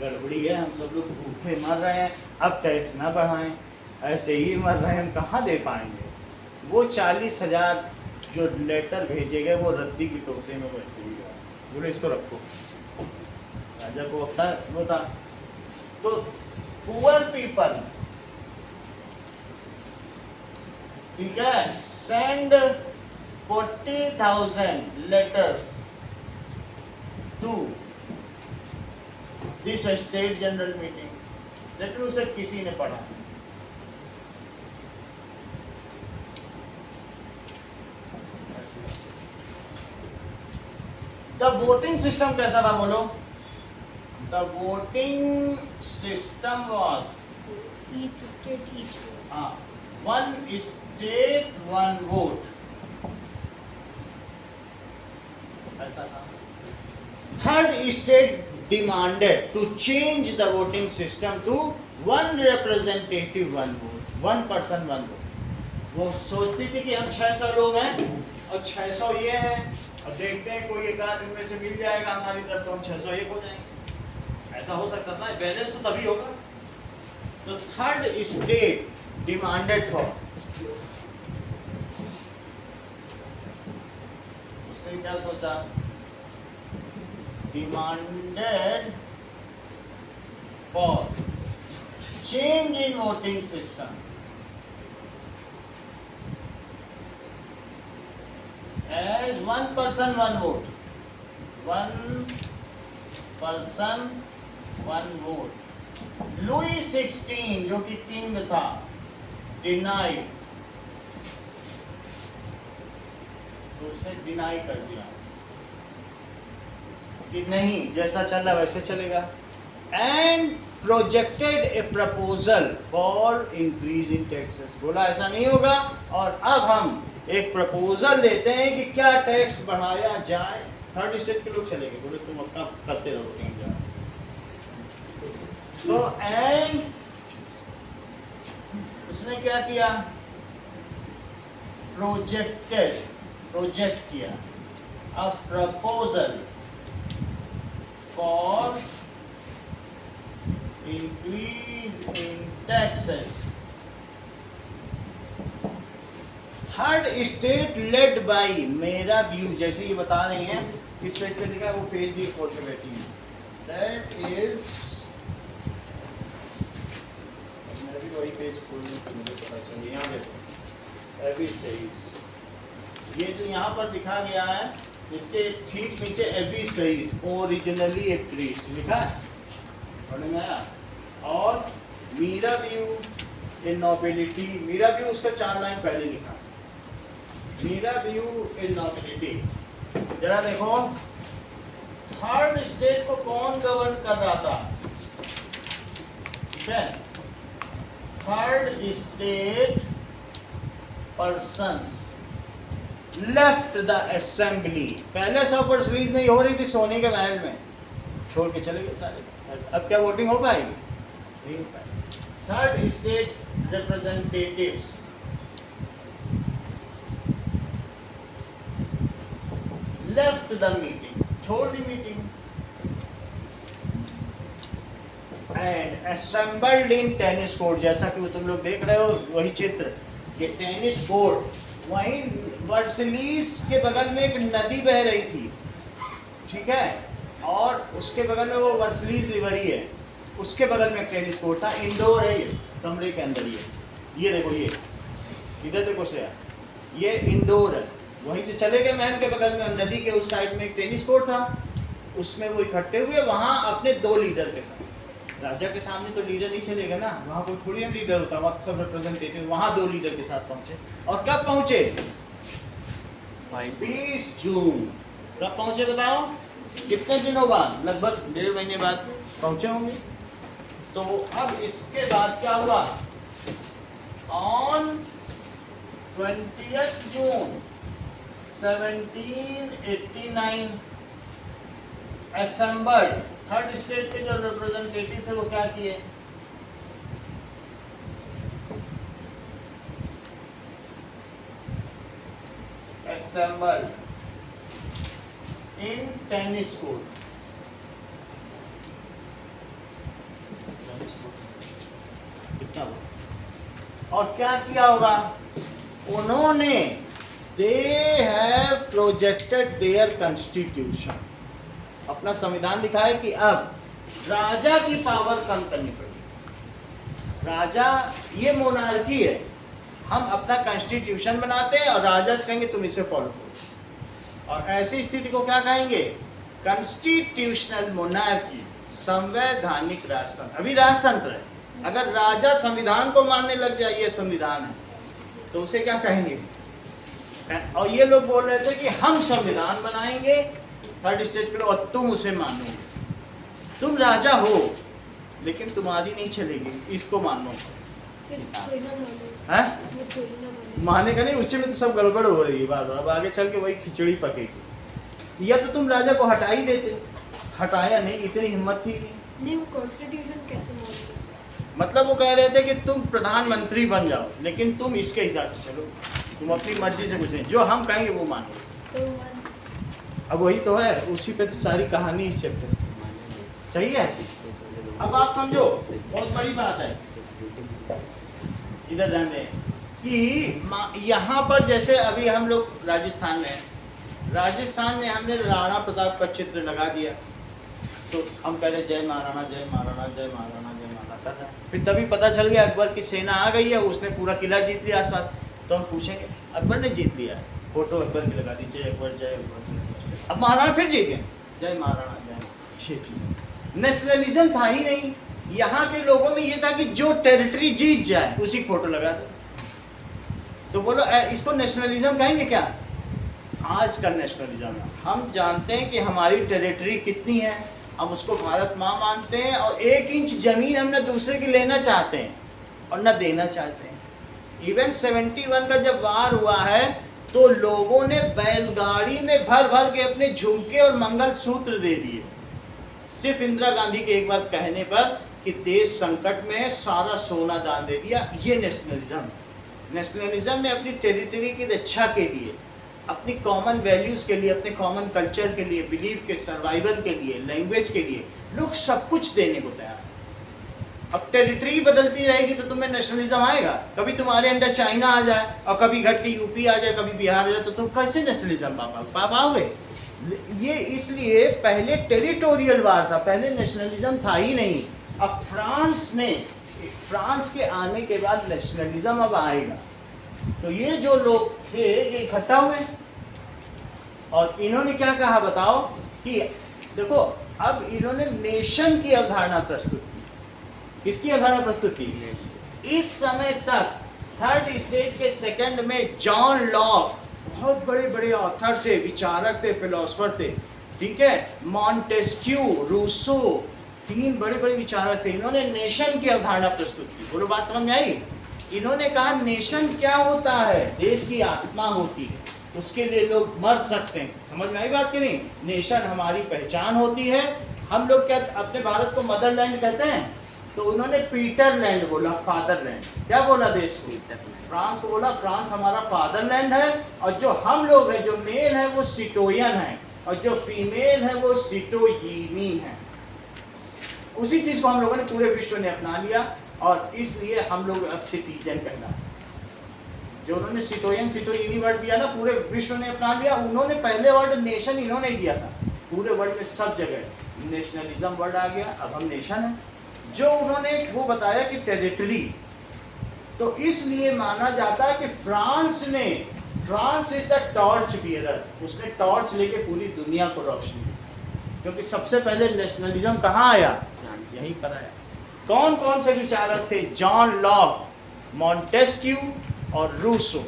गड़बड़ी है, हम सब लोग भूखे मर रहे हैं, अब टैक्स ना बढ़ाएं, ऐसे ही मर रहे हैं, हम कहाँ दे पाएंगे। वो 40,000 जो लेटर भेजे गए वो रद्दी की टोकरी में वैसे ही गया, बोले इसको रखो। राजा को अपना वो था। तो पुअर पीपल, ठीक है, send 40,000 letters to this state general meeting, लेकिन उसे किसी ने पढ़ा। द वोटिंग सिस्टम कैसा था बोलो? The voting system was each state each vote. हाँ, 1 state 1 vote, ऐसा था। Third state demanded to change the voting system to 1 representative 1 vote, 1 person 1 vote. वो सोचती थी कि हम 600 लोग हैं और 600 ये हैं, और देखते हैं कोई एक आध इनमें से मिल जाएगा हमारी तरफ तो हम 601 हो जाएंगे। ऐसा हो सकता था ना, बैलेंस तो तभी होगा। तो थर्ड स्टेट डिमांडेड फॉर, उसने क्या सोचा, demanded for change in voting system as 1 person 1 vote, 1 person 1 vote। Louis 16 जो कि किंग था, डिनाइड, तो उसने डिनाई कर दिया कि नहीं, जैसा चल रहा वैसे चलेगा। And projected A proposal for increase in taxes, बोला ऐसा नहीं होगा, और अब हम एक प्रपोजल देते हैं कि क्या टैक्स बढ़ाया जाए। थर्ड स्टेट के लोग चले गए, बोले तुम अपना करते रहो कहीं जाओ। सो एंड उसने क्या किया, प्रोजेक्ट किया a proposal for increase in taxes. Third state led by मेरा व्यू, जैसे ये बता रही हैं इस पेज पे लिखा है, वो पेज भी खोल के बैठी है। दैट इज, मैं भी वही पेज खोलने को मुझे पता चलिए। यहाँ देखो एवी सेइज, ये जो यहाँ पर दिखा गया है इसके ठीक नीचे एवी सेइज ओरिजिनली ए प्रीस्ट लिखा है, पढ़ने में आया। और Mirabeau in nobility, Mirabeau उसका 4 लाइन पहले लिखा, मीरा व्यू इन नोबिलिटी। जरा देखो थर्ड स्टेट को कौन गवर्न कर रहा था, ठीक है, third state persons left the assembly. पहले 100 सीरीज में ये हो रही थी सोने के महल में, छोड़ के चले गए सारे। अब क्या वोटिंग हो पाएगी, नहीं हो पाएगी। Third state representatives left the meeting, छोड़ दी meeting, and assembled in tennis court. जैसा कि वो तुम लोग देख रहे हो वही चित्र, ये टेनिस कोर्ट, वहीं वर्सलीस के बगल में एक नदी बह रही थी, ठीक है, और उसके बगल में वो वर्सलीस रिवर ही है, उसके बगल में टेनिस कोर्ट था। इंडोर है ये, कमरे के अंदर ये देखो, ये इधर देखो श्रेया, ये इंडोर है। वहीं से चले गए महल के बगल में, नदी के उस साइड में एक टेनिस कोर्ट था, उसमें वो इकट्ठे हुए वहाँ अपने 2 लीडर के साथ। राजा के सामने तो लीडर नहीं चलेगा ना, वहाँ कोई थोड़ी ना लीडर होता, वहाँ तो सब रिप्रेजेंटेटिव। वहाँ 2 लीडर के साथ पहुँचे, और कब पहुँचे, 20 जून। कब पहुँचे बताओ, कितने दिनों बाद, लगभग 1.5 महीने बाद पहुँचे होंगे। तो अब इसके बाद क्या हुआ, on 20 June 1789 assembled, third state के जो रिप्रेजेंटेटिव थे वो क्या किए, असेंबल्ड इन टेनिस कोर्ट। कितना हुआ, और क्या किया होगा उन्होंने, they have projected their constitution, अपना संविधान दिखाया कि अब राजा की पावर कम करनी पड़ेगी। राजा, ये मोनार्की है, हम अपना कॉन्स्टिट्यूशन बनाते हैं और राजा से कहेंगे तुम इसे फॉलो करो, और ऐसी स्थिति को क्या कहेंगे, कॉन्स्टिट्यूशनल मोनार्की, संवैधानिक राजतंत्र। अभी राजतंत्र है, अगर राजा संविधान को मानने लग जाए, ये संविधान है, तो उसे क्या कहेंगे। और ये लोग बोल रहे थे कि हम संविधान बनाएंगे थर्ड स्टेट के लोग, और तुम उसे मानोगे, तुम राजा हो लेकिन तुम्हारी नहीं चलेगी, इसको मानो। फिर कोई ना माने, हैं? वो कोई ना माने। मानेगा नहीं, उसी में तो सब गड़बड़ हो रही है बार बार। अब आगे चल के वही खिचड़ी पकेगी। या तो तुम राजा को हटा ही देते, हटाया नहीं, इतनी हिम्मत थी नहीं। नहीं, वो कॉन्स्टिट्यूशन कैसे मानेगा? मतलब वो कह रहे थे कि तुम प्रधानमंत्री बन जाओ, लेकिन तुम इसके हिसाब से चलो, तुम अपनी मर्जी से कुछ नहीं, जो हम कहेंगे वो मानो। तो अब वही तो है, उसी पे तो सारी कहानी इस चैप्टर। सही है, अब आप समझो, बहुत बड़ी बात है, इधर ध्यान दें कि यहाँ पर जैसे अभी हम लोग राजस्थान में हैं, राजस्थान में हमने राणा प्रताप का चित्र लगा दिया, तो हम कह रहे जय महाराणा जय महाराणा जय महाराणा जय महाराणा कर रहे हैं। फिर तभी पता चल गया अकबर की सेना आ गई है, उसने पूरा किला जीत लिया आसपास, तो हम पूछेंगे अकबर ने जीत लिया है, फोटो अकबर की लगा दी, जय अकबर जय अकबर। अब महाराणा फिर जीत गए, जय महाराणा जय महाराणा। ये चीज़ नेशनलिज्म था ही नहीं, यहाँ के लोगों में ये था कि जो टेरिटरी जीत जाए उसी फोटो लगा दो। तो बोलो इसको नेशनलिज्म कहेंगे क्या? आज का नेशनलिज्म है, हम जानते हैं कि हमारी टेरिटरी कितनी है, हम उसको भारत माँ मानते हैं, और 1 इंच जमीन हम न दूसरे की लेना चाहते हैं और न देना चाहते हैं। इवन 71 का जब वार हुआ है तो लोगों ने बैलगाड़ी में भर भर के अपने झुमके और मंगलसूत्र दे दिए, सिर्फ इंदिरा गांधी के एक बार कहने पर कि देश संकट में है, सारा सोना दान दे दिया। ये नेशनलिज्म। नेशनलिज्म में अपनी टेरिटरी की रक्षा के लिए, अपनी कॉमन वैल्यूज़ के लिए, अपने कॉमन कल्चर के लिए, बिलीफ के सर्वाइवल के लिए, लैंग्वेज के लिए लोग सब कुछ देने को तैयार हैं। अब टेरिटरी बदलती रहेगी तो तुम्हें नेशनलिज्म आएगा। कभी तुम्हारे अंडर चाइना आ जाए और कभी घट के यूपी आ जाए, कभी बिहार आ जाए, तो तुम कैसे नेशनलिज्म पाओगे? ये इसलिए पहले टेरिटोरियल वार था, पहले नेशनलिज्म था ही नहीं। अब फ्रांस के आने के बाद नेशनलिज्म अब आएगा। तो ये जो लोग थे ये इकट्ठा हुए और इन्होंने क्या कहा बताओ कि देखो, अब इन्होंने नेशन की अवधारणा प्रस्तुत की। किसकी अवधारणा प्रस्तुत की? इस समय तक थर्ड स्टेज के सेकंड में जॉन लॉक बहुत बड़े बड़े ऑथर थे, विचारक थे, फिलोसफर थे, ठीक है, मॉन्टेस्क्यू, रूसो, 3 बड़े बड़े विचारक थे। इन्होंने नेशन की अवधारणा प्रस्तुत की। बोलो बात समझ में आई? इन्होंने कहा नेशन क्या होता है? देश की आत्मा होती है, उसके लिए लोग मर सकते हैं। समझ में आई बात कि नहीं? नेशन हमारी पहचान होती है। हम लोग क्या अपने भारत को मदरलैंड कहते हैं? तो उन्होंने पीटरलैंड बोला, फादरलैंड। क्या बोला देश को? फ्रांस को बोला फ्रांस हमारा फादरलैंड है, और जो हम लोग हैं, जो मेल है वो सिटोयन है, और जो फीमेल है वो सिटोयिनी है। उसी चीज़ को हम लोगों ने पूरे विश्व ने अपना लिया, और इसलिए हम लोग अब सिटीजन कहना, जो उन्होंने सिटोयन सिटोयिनी वर्ड दिया ना, पूरे विश्व ने अपना लिया। उन्होंने पहले वर्ड नेशन इन्होंने ही दिया था, पूरे वर्ल्ड में सब जगह नेशनलिज्म वर्ड आ गया, अब हम नेशन है। जो उन्होंने वो बताया कि टेरिटरी, तो इसलिए माना जाता है कि France is the torch bearer, उसने टॉर्च लेके पूरी दुनिया को रोशनी दी, क्योंकि सबसे पहले नेशनलिज्म कहाँ आया? यहीं पर आया। कौन कौन से विचारक थे? जॉन लॉक, मॉन्टेस्क्यू और रूसो,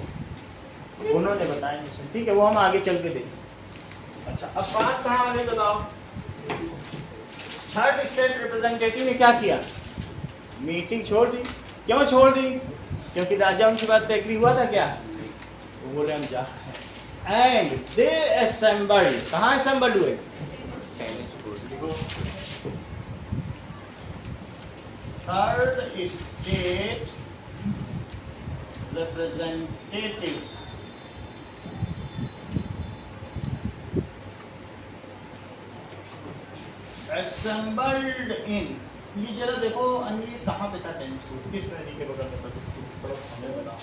उन्होंने बताया नेशन। ठीक है, वो हम आगे चल के देखें। अच्छा, अब बात कहाँ आगे बताओ? थर्ड स्टेट रिप्रेजेंटेटिव ने क्या किया? मीटिंग छोड़ दी। क्यों छोड़ दी? क्योंकि राजा उनकी बात पे एग्री हुआ था क्या? वो बोले हम जा रहे हैं। And they assembled. कहाँ असेंबल्ड हुए? Third state representatives assembled in, ये जरा देखो अन्य ये कहाँ पे था टेनिस कोर्ट? किस नदी के बगल में था? हमें बताओ।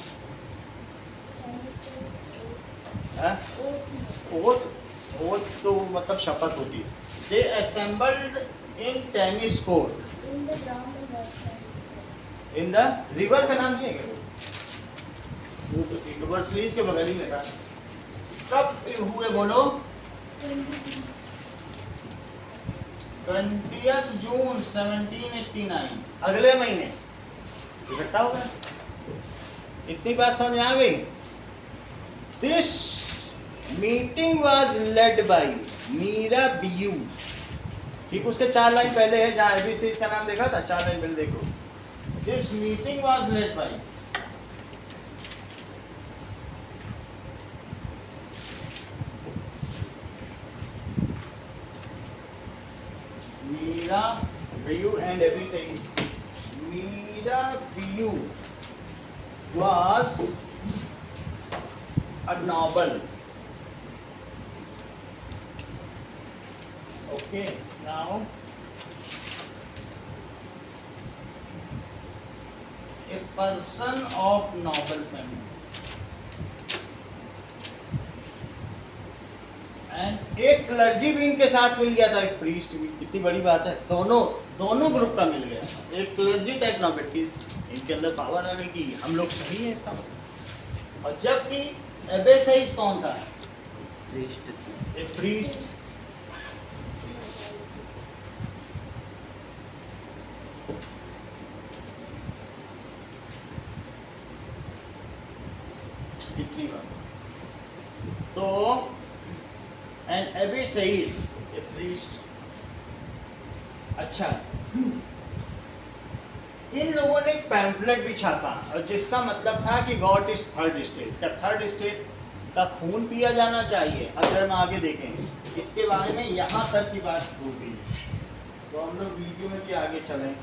ओथ तो मतलब शपथ होती है। They assembled in tennis court. In the river का नाम दिए गए, वो तो यूनिवर्सिटीज के बगल ही में था। कब हुए बोलो? 20 जून 1789, अगले महीने इकट्ठा हो गए। इतनी बात समझ में आ गई? This meeting was led by Mirabeau. ठीक, उसके 4 लाइन पहले है जहाँ एबीसी इसका नाम देखा था, 4 लाइन पहले देखो। This meeting was led by Mirabeau and ABC. Mirabeau was a noble. Okay, now a person of noble family and एक क्लर्जी भी इनके साथ मिल गया था, एक प्रीस्ट भी। कितनी बड़ी बात है, दोनों ग्रुप का मिल गया था। एक क्लर्जी था, एक नॉबेल की। इनके अंदर पावर आ गई कि हम लोग सही है इसका मतलब। और जबकि एबेसाइज कौन था? एक प्रीस्ट। कितनी बात। तो एंड एबेसाइज ए प्रीस्ट। अच्छा, इन लोगों ने एक पैम्फलेट भी छापा और जिसका मतलब था कि गॉड इज थर्ड स्टेट। क्या थर्ड स्टेट का खून पिया जाना चाहिए? अगर हम आगे देखें इसके बारे में, यहाँ तक की बात होगी। तो हम लोग वीडियो में भी आगे चलें,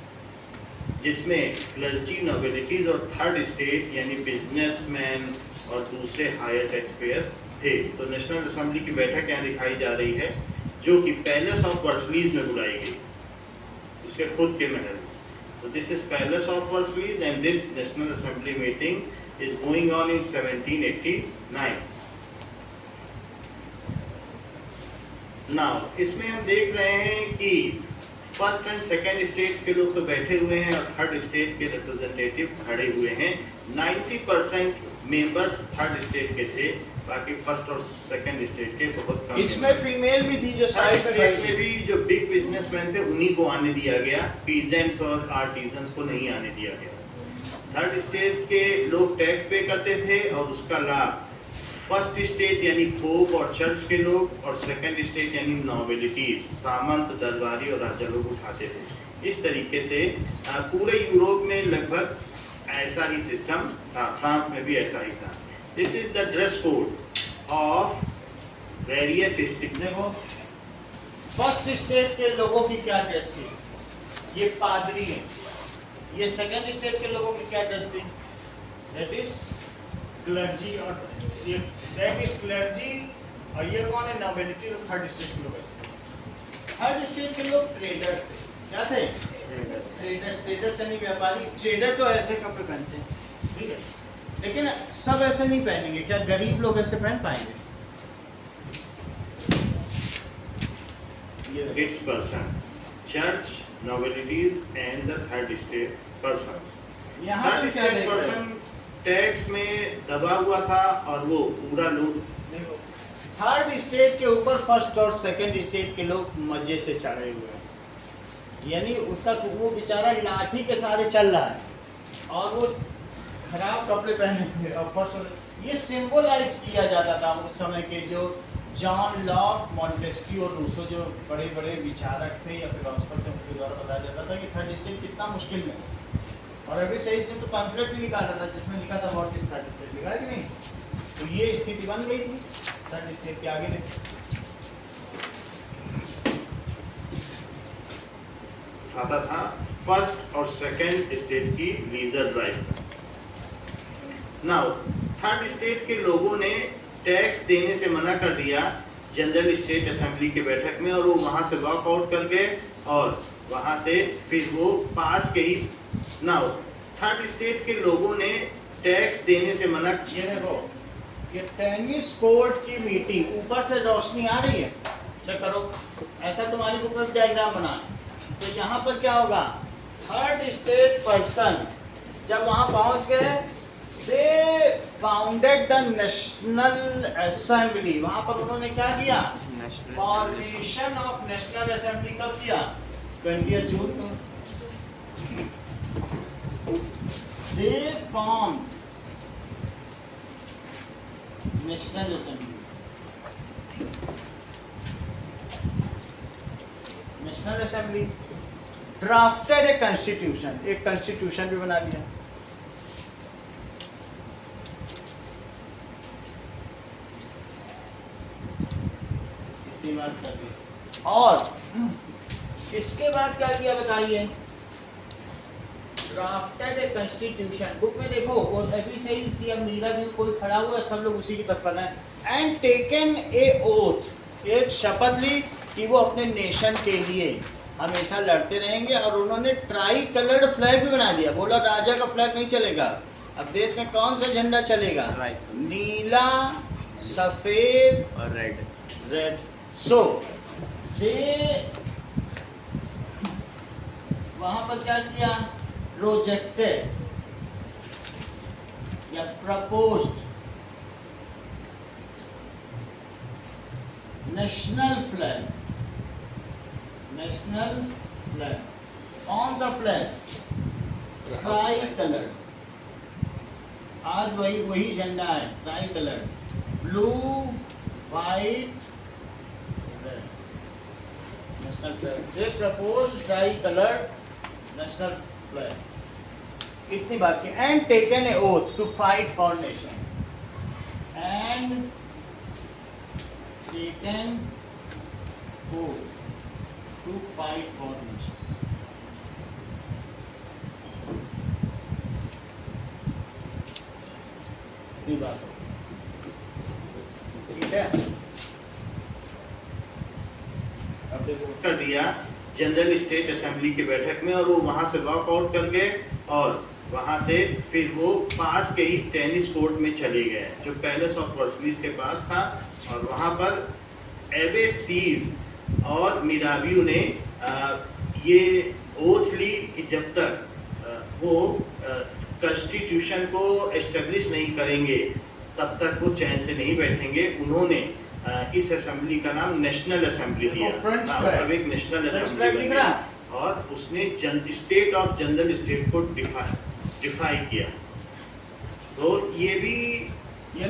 जिसमें क्लर्जी, नोबिलिटीज और थर्ड स्टेट यानी बिजनेसमैन और दूसरे हायर टैक्स पेयर थे। तो नेशनल असेंबली की बैठक यहाँ दिखाई जा रही है, जो कि पैलेस ऑफ वर्सलीज में बुलाई गई, उसके खुद के महल में। So this is Palace of Versailles and this National Assembly meeting is going on in 1789. Now इसमें हम देख रहे हैं कि फर्स्ट एंड सेकेंड स्टेट्स के लोग तो बैठे हुए हैं और थर्ड स्टेट के रिप्रेजेंटेटिव खड़े हुए हैं। 90% मेंबर्स थर्ड स्टेट के थे, बाकी फर्स्ट और सेकंड स्टेट के बहुत कम। इसमें फीमेल भी थी जो साइड स्टेट में भी जो बिग बिजनेसमैन थे उन्हीं को आने दिया गया, पीजेंट्स और आर्टिजन्स को नहीं आने दिया गया। थर्ड स्टेट के लोग टैक्स पे करते थे और उसका लाभ फर्स्ट स्टेट यानी पोप और चर्च के लोग और सेकंड स्टेट यानी नोबिलिटीज, सामंत, दरबारी और राजा लोग उठाते थे। इस तरीके से पूरे यूरोप में लगभग ऐसा ही सिस्टम था, फ्रांस में भी ऐसा ही था। This is the dress code of various state. देखो फर्स्ट स्टेट के लोगों की क्या ड्रेस थी, ये पादरी है। ये सेकंड स्टेट के लोगों की क्या ड्रेस थी, दैट इज क्लर्जी, और ये दैट इज क्लर्जी। और ये कौन है, नोबिलिटी। तो थर्ड स्टेट के लोग ऐसे। थर्ड स्टेट के लोग ट्रेडर्स थे। क्या थे? ट्रेडर्स यानी व्यापारी। ट्रेडर तो ऐसे कपड़े पहनते हैं, ठीक है, लेकिन सब ऐसे नहीं पहनेंगे। क्या गरीब लोग ऐसे पहन पाएंगे? Its person, church, nobilities and the third state persons. यहाँ थर्ड पे क्या स्टेट देख रहे पर्सन हैं? टैक्स में दबा हुआ था और वो पूरा लूट। देखो थर्ड स्टेट के ऊपर फर्स्ट और सेकंड स्टेट के लोग मजे से चढ़े हुए हैं, यानी उसका वो बेचारा लाठी के सहारे चल रहा है और वो खराब कपड़े पहने हुए। और फर्स्ट ये सिंबलाइज किया जाता था उस समय के जो जॉन लॉक, मॉन्टेस्क्यू और रूसो जो बड़े बड़े विचारक थे या फिलोसफर थे, उनके द्वारा बताया जाता था कि थर्ड स्टेट कितना मुश्किल में। और अभी सही से तो पैम्फलेट भी निकाला था जिसमें लिखा था व्हाट इज थर्ड स्टेट, लिखा है कि नहीं? तो ये स्थिति बन गई थी थर्ड स्टेट के आगे। देखो आता था फर्स्ट और सेकंड स्टेट की leisure right. Now third state के लोगों ने टैक्स देने से मना कर दिया जनरल स्टेट असेंबली के बैठक में, और वो वहां से वॉकआउट कर गए और वहां से फिर वो पास के ही। नाउ थर्ड स्टेट के लोगों ने टैक्स देने से मना। ये देखो ये टेनिस कोर्ट की मीटिंग, ऊपर से रोशनी आ रही है, चेक करो, ऐसा तुम्हारी बुक में डायग्राम बना है। तो यहाँ पर क्या होगा, थर्ड स्टेट पर्सन जब वहाँ पहुँच गए, दे फाउंडेड द नेशनल असेंबली। वहाँ पर उन्होंने क्या किया, फॉर्मेशन ऑफ नेशनल असेंबली कब किया, 20 जून को। They form national assembly. National assembly drafted a constitution, एक कॉन्स्टिट्यूशन भी बना लिया। इतनी बात कर दी। और इसके बाद क्या किया बताइए, ड्राफ्टेड ए कॉन्स्टिट्यूशन, बुक में देखो वो अभी से ही सीएम मीरा भी कोई खड़ा हुआ है, सब लोग उसी की तरफ कर रहे हैं। एंड टेकन ए ओथ, एक शपथ ली कि वो अपने नेशन के लिए हमेशा लड़ते रहेंगे। और उन्होंने ट्राई कलर्ड फ्लैग भी बना दिया, बोला राजा का फ्लैग नहीं चलेगा, अब देश में कौन सा झंडा चलेगा, Right. नीला सफेद और रेड। रेड। सो दे वहां पर क्या किया, प्रोजेक्टेड या proposed national flag, national flag, कौन सा फ्लैग, ट्राई कलर, आज वही झंडा है, tricolour, blue white red, national flag. They propose tricolour national flag. इतनी बात की। And taken a oath to fight for nation, and taken oath to fight for nation. बात ठीक है। अब देखो कर दिया जनरल स्टेट असेंबली की बैठक में, और वो वहां से वॉकआउट कर गए, और वहां से फिर वो पास के ही टेनिस कोर्ट में चले गए जो पैलेस ऑफ वर्सलीज के पास था। और वहां पर एबे सीज और मिराबियो ने ये ओथ ली कि जब तक वो कॉन्स्टिट्यूशन को एस्टेब्लिश नहीं करेंगे तब तक वो चैन से नहीं बैठेंगे। उन्होंने इस असेंबली का नाम नेशनल असेंबली दिया, अब एक नेशनल असेंबली बन गई, और उसने स्टेट ऑफ जनरल स्टेट को डिफाई किया। तो ये भी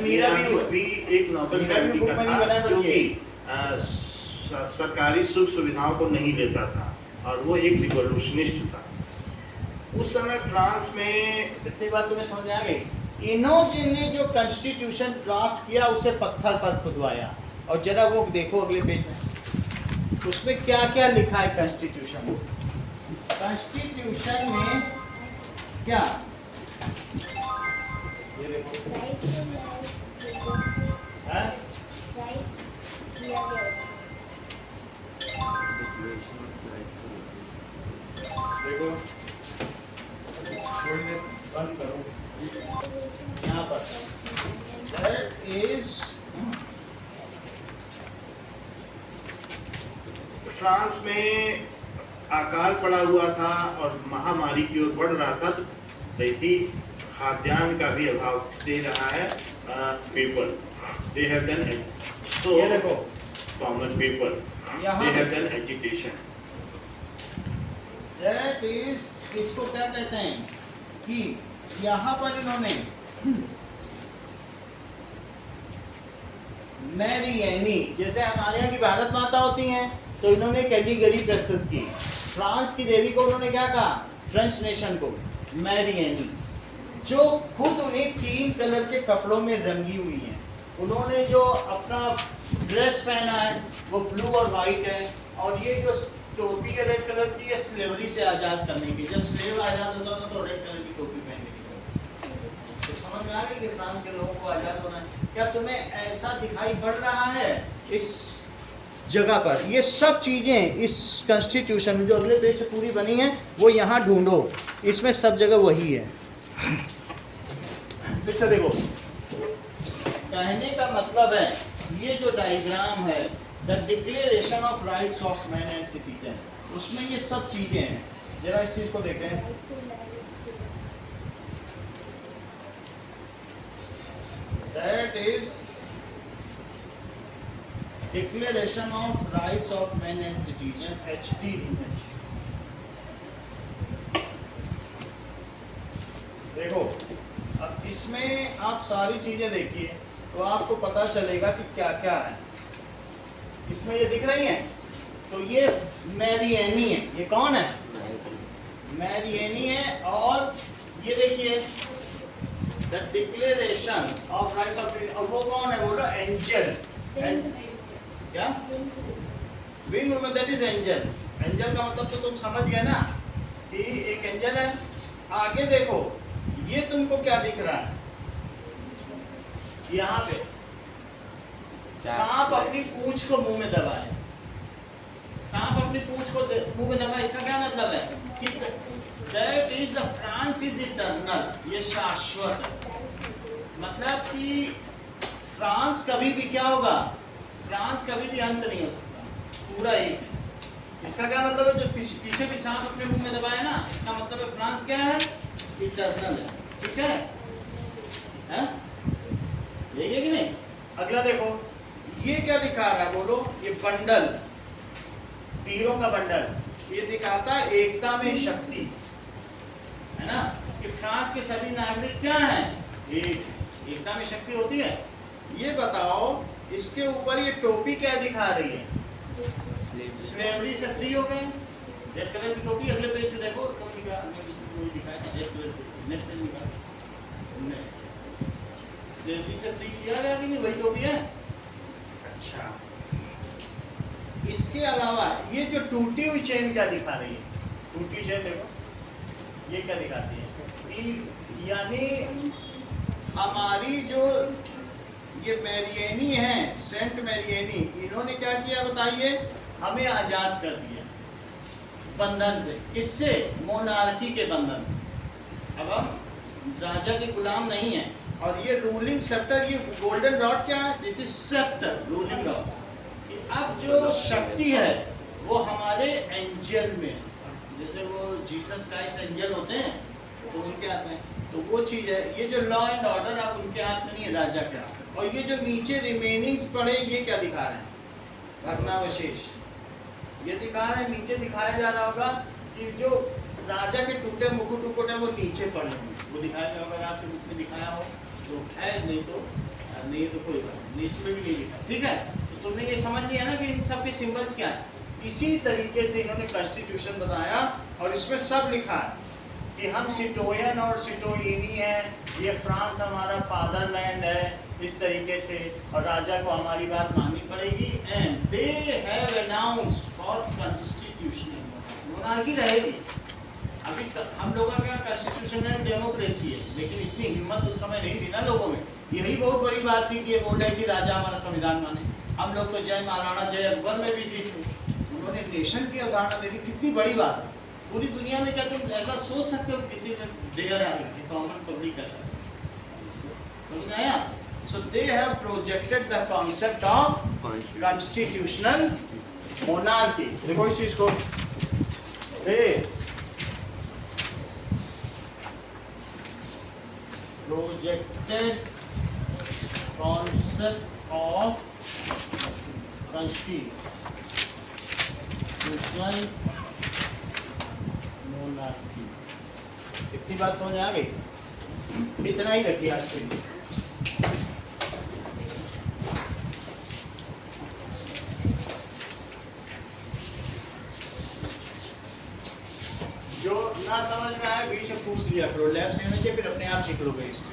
मीरा भी एक नोबल फैमिली का था जो कि सरकारी सुख सुविधाओं को नहीं लेता था, और वो एक रिवोल्यूशनिस्ट था। उस समय फ्रांस में, इतनी बात तुम्हें समझ आ गई, इन्होंने जो कॉन्स्टिट्यूशन ड्राफ्ट किया उसे पत्थर पर खुदवाया। और जरा वो देखो अगले पेज में, उसमें क्या क्या लिखा है कॉन्स्टिट्यूशन में। कॉन्स्टिट्यूशन में क्या, ये देखो है? देखो थोड़ी देर बंद करो, यहाँ पर दैट इज फ्रांस में अकाल पड़ा हुआ था और महामारी की ओर बढ़ रहा था, तो देखिए खाद्यान्न का भी अभाव दे रहा है। पीपल दे हैव डन, सो ये देखो common people they have done agitation. That is, इसको क्या कहते हैं कि यहाँ पर इन्होंने मैरी एनी, जैसे हमारे यहाँ की भारत माता होती हैं, तो इन्होंने कैटेगरी प्रस्तुत की। फ्रांस की देवी को उन्होंने क्या कहा, फ्रेंच नेशन को मैरी एनी, जो खुद उन्हें 3 कलर के कपड़ों में रंगी हुई हैं। उन्होंने जो अपना ड्रेस पहना है वो ब्लू और वाइट है, और ये जो टोपी है रेड कलर की, ये स्लेवरी से आज़ाद करने की, जब स्लेव आज़ाद होता था तो रेड कलर की टोपी पहनने की। तो समझ में आ गई कि फ्रांस के लोगों को आज़ाद होना है। क्या तुम्हें ऐसा दिखाई पड़ रहा है इस जगह पर? ये सब चीज़ें इस कॉन्स्टिट्यूशन में जो अगले पेज से पूरी बनी है वो यहाँ ढूंढो, इसमें सब जगह वही है। फिर से देखो, कहने का मतलब है ये जो डायग्राम है, the declaration of rights of man and citizen, उसमें ये सब चीजें हैं। जरा इस चीज को देखें, that is declaration of rights of man and citizen, HDMH। देखो अब इसमें आप सारी चीजें देखिए तो आपको पता चलेगा कि क्या क्या है इसमें। ये दिख रही हैं, तो ये मैरी एनी है। ये कौन है? मैरी एनी है। और ये देखिए the declaration of rights of, और वो कौन है? बोलो एंजल। क्या? Wing woman, that is angel. Angel का मतलब तो तुम समझ गए ना कि एक एंजल है आगे देखो, ये तुमको क्या दिख रहा है? यहाँ पे सांप अपनी पूंछ को मुंह में दबाए। सांप अपनी पूंछ को मुंह में दबाए, इसका क्या मतलब है कि that is the France is eternal, ये शाश्वत है। मतलब कि फ्रांस कभी भी क्या होगा? फ्रांस कभी भी अंत नहीं हो सकता, पूरा एक है। इसका क्या मतलब है? जो पीछे भी सांप अपने मुंह में दबाए ना, इसका मतलब है फ्रांस क्या है? इटर्नल है। ठीक है, यही है कि नहीं? अगला देखो, ये क्या दिखा रहा है बोलो? ये बंडल, तीरों का बंडल, ये दिखाता है एकता में शक्ति, है ना? कि फ्रांस के सभी नागरिक क्या हैं? एकता में शक्ति होती है। ये बताओ, इसके ऊपर ये टोपी क्या दिखा रही है? स्लेवरी से फ्री हो गए। रेड कलर की टोपी, अगले पेज पे देखो, तो दिखाया रेड कलर की, नेक्स्ट पेज निकाल, स्लेवरी से फ्री किया गया कि नहीं? वही टोपी है। अच्छा, इसके अलावा ये जो टूटी हुई चेन क्या दिखा रही है? टूटी चेन देखो, ये क्या दिखाती है? यानी हमारी जो ये मैरियनी है, सेंट मैरियनी, इन्होंने क्या किया बताइए? हमें आजाद कर दिया बंधन से। किससे? मोनार्की के बंधन से। अब हम राजा के गुलाम नहीं है। और ये रूलिंग सेक्टर, ये गोल्डन रॉड क्या है? This is sector, ruling rod. अब जो शक्ति है वो हमारे एंजल में है। जैसे वो जीसस क्राइस्ट एंजल होते हैं तो उनके हाथ में, तो वो चीज है। ये जो लॉ एंड ऑर्डर अब उनके हाथ में नहीं है, राजा के हाथ में। और ये जो नीचे रिमेनिंग्स पड़े, ये क्या दिखा रहे हैं? भग्नावशेष। ये दिखा रहे हैं, नीचे दिखाया जा रहा होगा कि जो राजा के टूटे मुकुट उकुट है वो नीचे पड़े हैं। वो दिखाया गया होगा, आपके बुक में दिखाया हो तो है, नहीं तो कोई बात नहीं, इसमें भी नहीं दिखा। ठीक है, तो तुमने ये समझ लिया ना कि इन सब के सिंबल्स क्या है। इसी तरीके से इन्होंने कॉन्स्टिट्यूशन बनाया और इसमें सब लिखा है कि हम सिटोयन और सिटोयनी हैं, ये फ्रांस हमारा फादरलैंड है, इस तरीके से, और राजा को हमारी बात माननी पड़ेगी। And they have announced for constitutional monarchy रहेगी। अभी हम लोगों का कॉन्स्टिट्यूशन है, डेमोक्रेसी है, लेकिन इतनी हिम्मत उस समय नहीं थी ना लोगों में। यही बहुत बड़ी बात थी कि ये बोल रहे कि राजा हमारा संविधान माने। हम लोग तो जय महाराणा जय अकबर में बिजी थे, उन्होंने नेशन की अवधारणा दे दी। कितनी बड़ी बात है पूरी दुनिया में। क्या तुम ऐसा सोच सकते हो किसी ने डेयर है कि कॉमन पब्लिक ऐसा? समझ आया? So they have projected the concept of constitutional monarchy. देखो इस चीज को, projected concept of constitutional monarchy। इतनी बात समझ आ गई? इतना ही रखिए आज के लिए। जो ना समझ में आए बीच में पूछ लिया करो, लैब से होने चाहिए, फिर अपने आप सीख लोगे इसको।